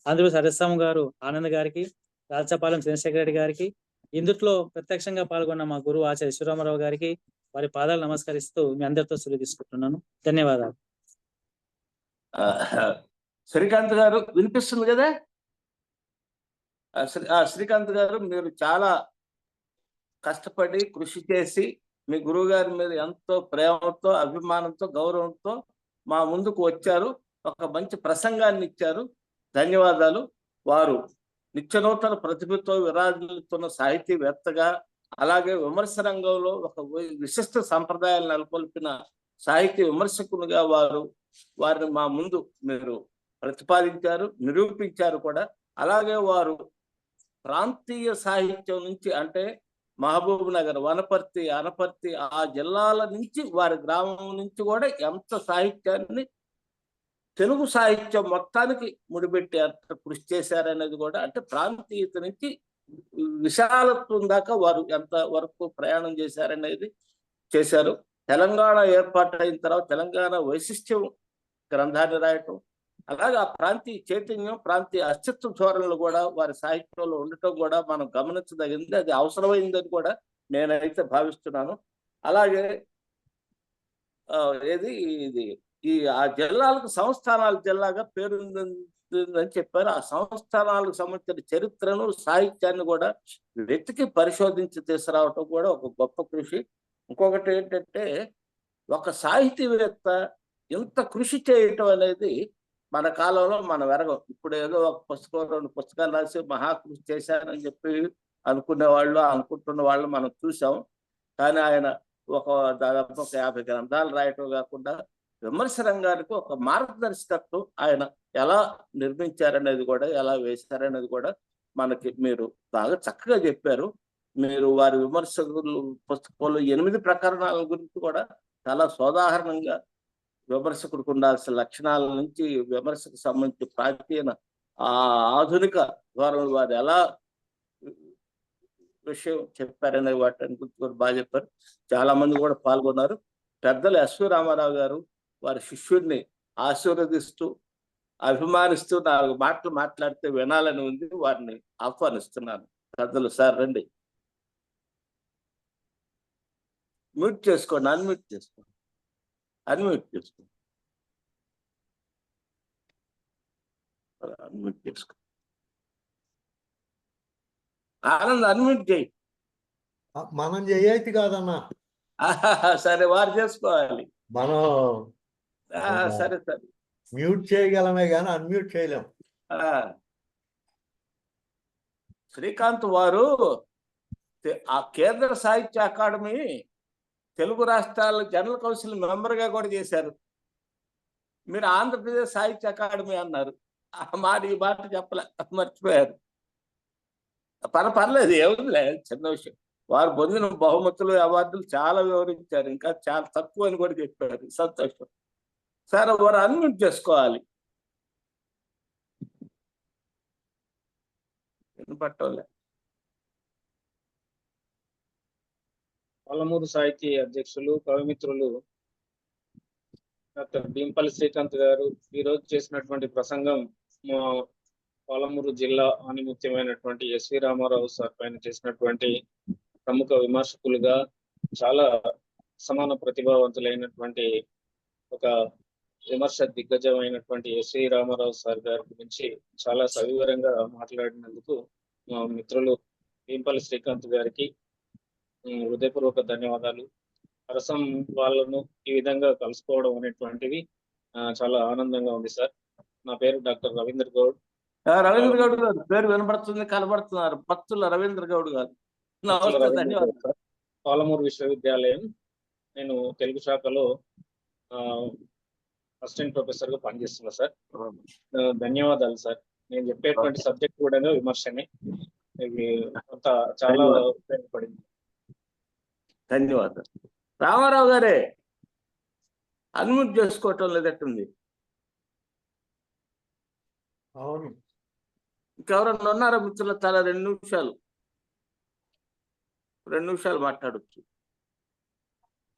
Speaker 4: ఆంధ్రప్రదేశ్ అరసం గారు ఆనంద్ గారికి, రాజపాలెం చంద్రశేఖర రెడ్డి గారికి, ఇందుట్లో ప్రత్యక్షంగా పాల్గొన్న మా గురువు ఆచార్య విశ్వరామారావు గారికి వారి పాదాలు నమస్కరిస్తూ మీ అందరితో సెలవు తీసుకుంటున్నాను. ధన్యవాదాలు.
Speaker 3: శ్రీకాంత్ గారు వినిపిస్తుంది కదా? శ్రీకాంత్ గారు, మీరు చాలా కష్టపడి కృషి చేసి మీ గురువు గారి మీద ఎంతో ప్రేమతో, అభిమానంతో, గౌరవంతో మా ముందుకు వచ్చారు. ఒక మంచి ప్రసంగాన్ని ఇచ్చారు. ధన్యవాదాలు. వారు నిత్యనూతన ప్రతిభతో విరాజిల్లుతున్న సాహితీవేత్తగా, అలాగే విమర్శ రంగంలో ఒక విశిష్ట సంప్రదాయాలు నెలకొల్పిన సాహితీ విమర్శకునిగా వారిని మా ముందు మీరు ప్రతిపాదించారు, నిరూపించారు కూడా. అలాగే వారు ప్రాంతీయ సాహిత్యం నుంచి, అంటే మహబూబ్ నగర్, వనపర్తి, అనపర్తి ఆ జిల్లాల నుంచి వారి గ్రామం నుంచి కూడా ఎంత సాహిత్యాన్ని తెలుగు సాహిత్యం మొత్తానికి ముడిపెట్టి ఎంత కృషి చేశారనేది కూడా, అంటే ప్రాంతీయత నుంచి విశాలత్వం దాకా వారు ఎంత వరకు ప్రయాణం చేశారనేది చేశారు. తెలంగాణ ఏర్పాటైన తర్వాత తెలంగాణ వైశిష్ట్యం గ్రంథాన్ని రాయటం, అలాగే ఆ ప్రాంతీయ చైతన్యం, ప్రాంతీయ అస్తిత్వ ధోరణులు కూడా వారి సాహిత్యంలో ఉండటం కూడా మనం గమనించదగింది. అది అవసరమైందని కూడా నేనైతే భావిస్తున్నాను. అలాగే ఇది ఆ జిల్లాలకు సంస్థానాల జిల్లాగా పేరుందని చెప్పారు. ఆ సంస్థానాలకు సంబంధించిన చరిత్రను, సాహిత్యాన్ని కూడా వెతికి పరిశోధించి తీసుకురావటం కూడా ఒక గొప్ప కృషి. ఇంకొకటి ఏంటంటే, ఒక సాహితీవేత్త ఇంత కృషి చేయటం అనేది మన కాలంలో మనం ఎరగం. ఇప్పుడు ఏదో ఒక పుస్తకం, 2 పుస్తకాలు రాసి మహాకృషి చేశారని చెప్పి అనుకుంటున్న వాళ్ళు మనం చూసాం. కానీ ఆయన దాదాపు 50 గ్రంథాలు రాయటం కాకుండా విమర్శ రంగానికి ఒక మార్గదర్శకత్వం ఆయన ఎలా నిర్మించారనేది కూడా, ఎలా వేశారనేది కూడా మనకి మీరు బాగా చక్కగా చెప్పారు. మీరు వారి విమర్శకులు పుస్తకంలో 8 ప్రకరణాల గురించి కూడా చాలా సోదాహరణంగా, విమర్శకుడికి ఉండాల్సిన లక్షణాల నుంచి విమర్శకు సంబంధించి ప్రాచీన ఆధునిక ధోరణులు వారు ఎలా విషయం చెప్పారనే వాటిని గురించి కూడా బాగా చెప్పారు. చాలా మంది కూడా పాల్గొన్నారు. పెద్దలు ఎస్వి రామారావు గారు వారి శిష్యుడిని ఆశీర్వదిస్తూ, అభిమానిస్తూ 4 మాటలు మాట్లాడితే వినాలని ఉంది. వారిని ఆహ్వానిస్తున్నాను. పెద్దలు సార్ రండి. మ్యూట్ చేసుకోండి, అన్మ్యూట్ చేసుకోండి, అన్మ్యూట్ చేసుకోండి, అన్మ్యూట్ చేసుకోండి. ఆనంద్ అన్మ్యూట్ చేయి.
Speaker 1: మనం చేయైతే కాదన్నా,
Speaker 3: సరే వారు చేసుకోవాలి.
Speaker 1: మనం
Speaker 3: సరే సరే
Speaker 1: మ్యూట్ చేయగలమే కానీ అన్మ్యూట్ చేయలేం.
Speaker 3: శ్రీకాంత్ వారు ఆ కేంద్ర సాహిత్య అకాడమీ తెలుగు రాష్ట్రాల జనరల్ కౌన్సిల్ మెంబర్గా కూడా చేశారు. మీరు ఆంధ్రప్రదేశ్ సాహిత్య అకాడమీ అన్నారు. ఈ మాట చెప్పలే, మర్చిపోయారు. పర్లేదు, ఏముందిలే, చిన్న విషయం. వారు పొందిన బహుమతులు, అవార్డులు చాలా వివరించారు. ఇంకా చాలా తక్కువ అని కూడా చెప్పారు. సంతోషం. సరే, వారు అన్మ్యూట్ చేసుకోవాలి. పట్టలే.
Speaker 5: పాలమూరు సాహితీ అధ్యక్షులు, కవిమిత్రులు డాక్టర్ భీంపల్లి శ్రీకాంత్ గారు ఈరోజు చేసినటువంటి ప్రసంగం మా పాలమూరు జిల్లా ఆనిముత్యమైనటువంటి ఎస్వి రామారావు సార్ పైన చేసినటువంటి ప్రముఖ విమర్శకులుగా చాలా సమాన ప్రతిభావంతులైనటువంటి ఒక విమర్శ దిగ్గజమైనటువంటి ఎస్వి రామారావు సార్ గారి గురించి చాలా సవివరంగా మాట్లాడినందుకు మా మిత్రులు భీంపల్లి శ్రీకాంత్ గారికి హృదయపూర్వక ధన్యవాదాలు. రసం వాళ్ళను ఈ విధంగా కలుసుకోవడం అనేటువంటిది చాలా ఆనందంగా ఉంది సార్. నా పేరు డాక్టర్ రవీంద్ర గౌడ్.
Speaker 3: రవీంద్ర గౌడ్ గారు పేరు వినపడుతుంది, కనబడుతున్నారు. భక్తుల రవీంద్ర గౌడ్ గారు. ధన్యవాదాలు.
Speaker 5: పాలమూరు విశ్వవిద్యాలయం, నేను తెలుగు శాఖలో అసిస్టెంట్ ప్రొఫెసర్ గా పనిచేస్తున్నా సార్. ధన్యవాదాలు సార్. నేను చెప్పేటువంటి సబ్జెక్ట్ కూడా విమర్శనే. ఇది చాలా ఉపయోగపడింది.
Speaker 3: ధన్యవాదాలు. రామారావు గారే అన్మ్యూట్ చేసుకోవటం లేదట్టుంది.
Speaker 1: అవును,
Speaker 3: ఇంకెవరన్నా ఉన్నారా మిత్రుల? చాలా 2 నిమిషాలు మాట్లాడచ్చు,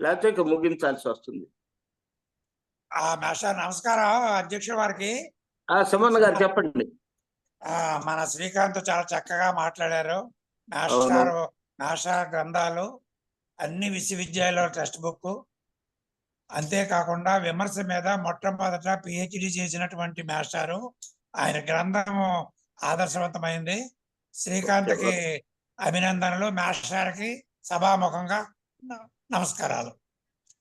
Speaker 3: లేకపోతే ఇంకా ముగించాల్సి వస్తుంది.
Speaker 6: నమస్కారం అధ్యక్షుల వారికి.
Speaker 3: సుమన్ గారు చెప్పండి.
Speaker 6: మన శ్రీకాంత్ చాలా చక్కగా మాట్లాడారు. మాస్టర్ గ్రంథాలు అన్ని విశ్వవిద్యాలయాల టెక్స్ట్ బుక్, అంతేకాకుండా విమర్శ మీద మొట్టమొదట పిహెచ్డి చేసినటువంటి మాస్టారు. ఆయన గ్రంథము ఆదర్శవంతమైంది. శ్రీకాంత్కి అభినందనలు, మాస్టర్కి సభాముఖంగా నమస్కారాలు.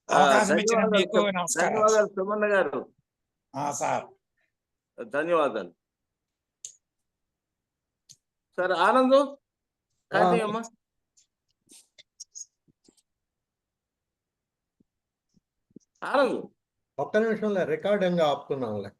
Speaker 6: అవకాశం ఇచ్చిన మీకు నమస్కారాలు
Speaker 3: సుమన్ గారు.
Speaker 6: సార్
Speaker 3: ధన్యవాదాలు సార్. ఆనంద్ కానీ అమ్మా, ఆనంద్
Speaker 1: ఒక్క నిమిషంలో రికార్డింగ్ ఆపుతున్నాంలే.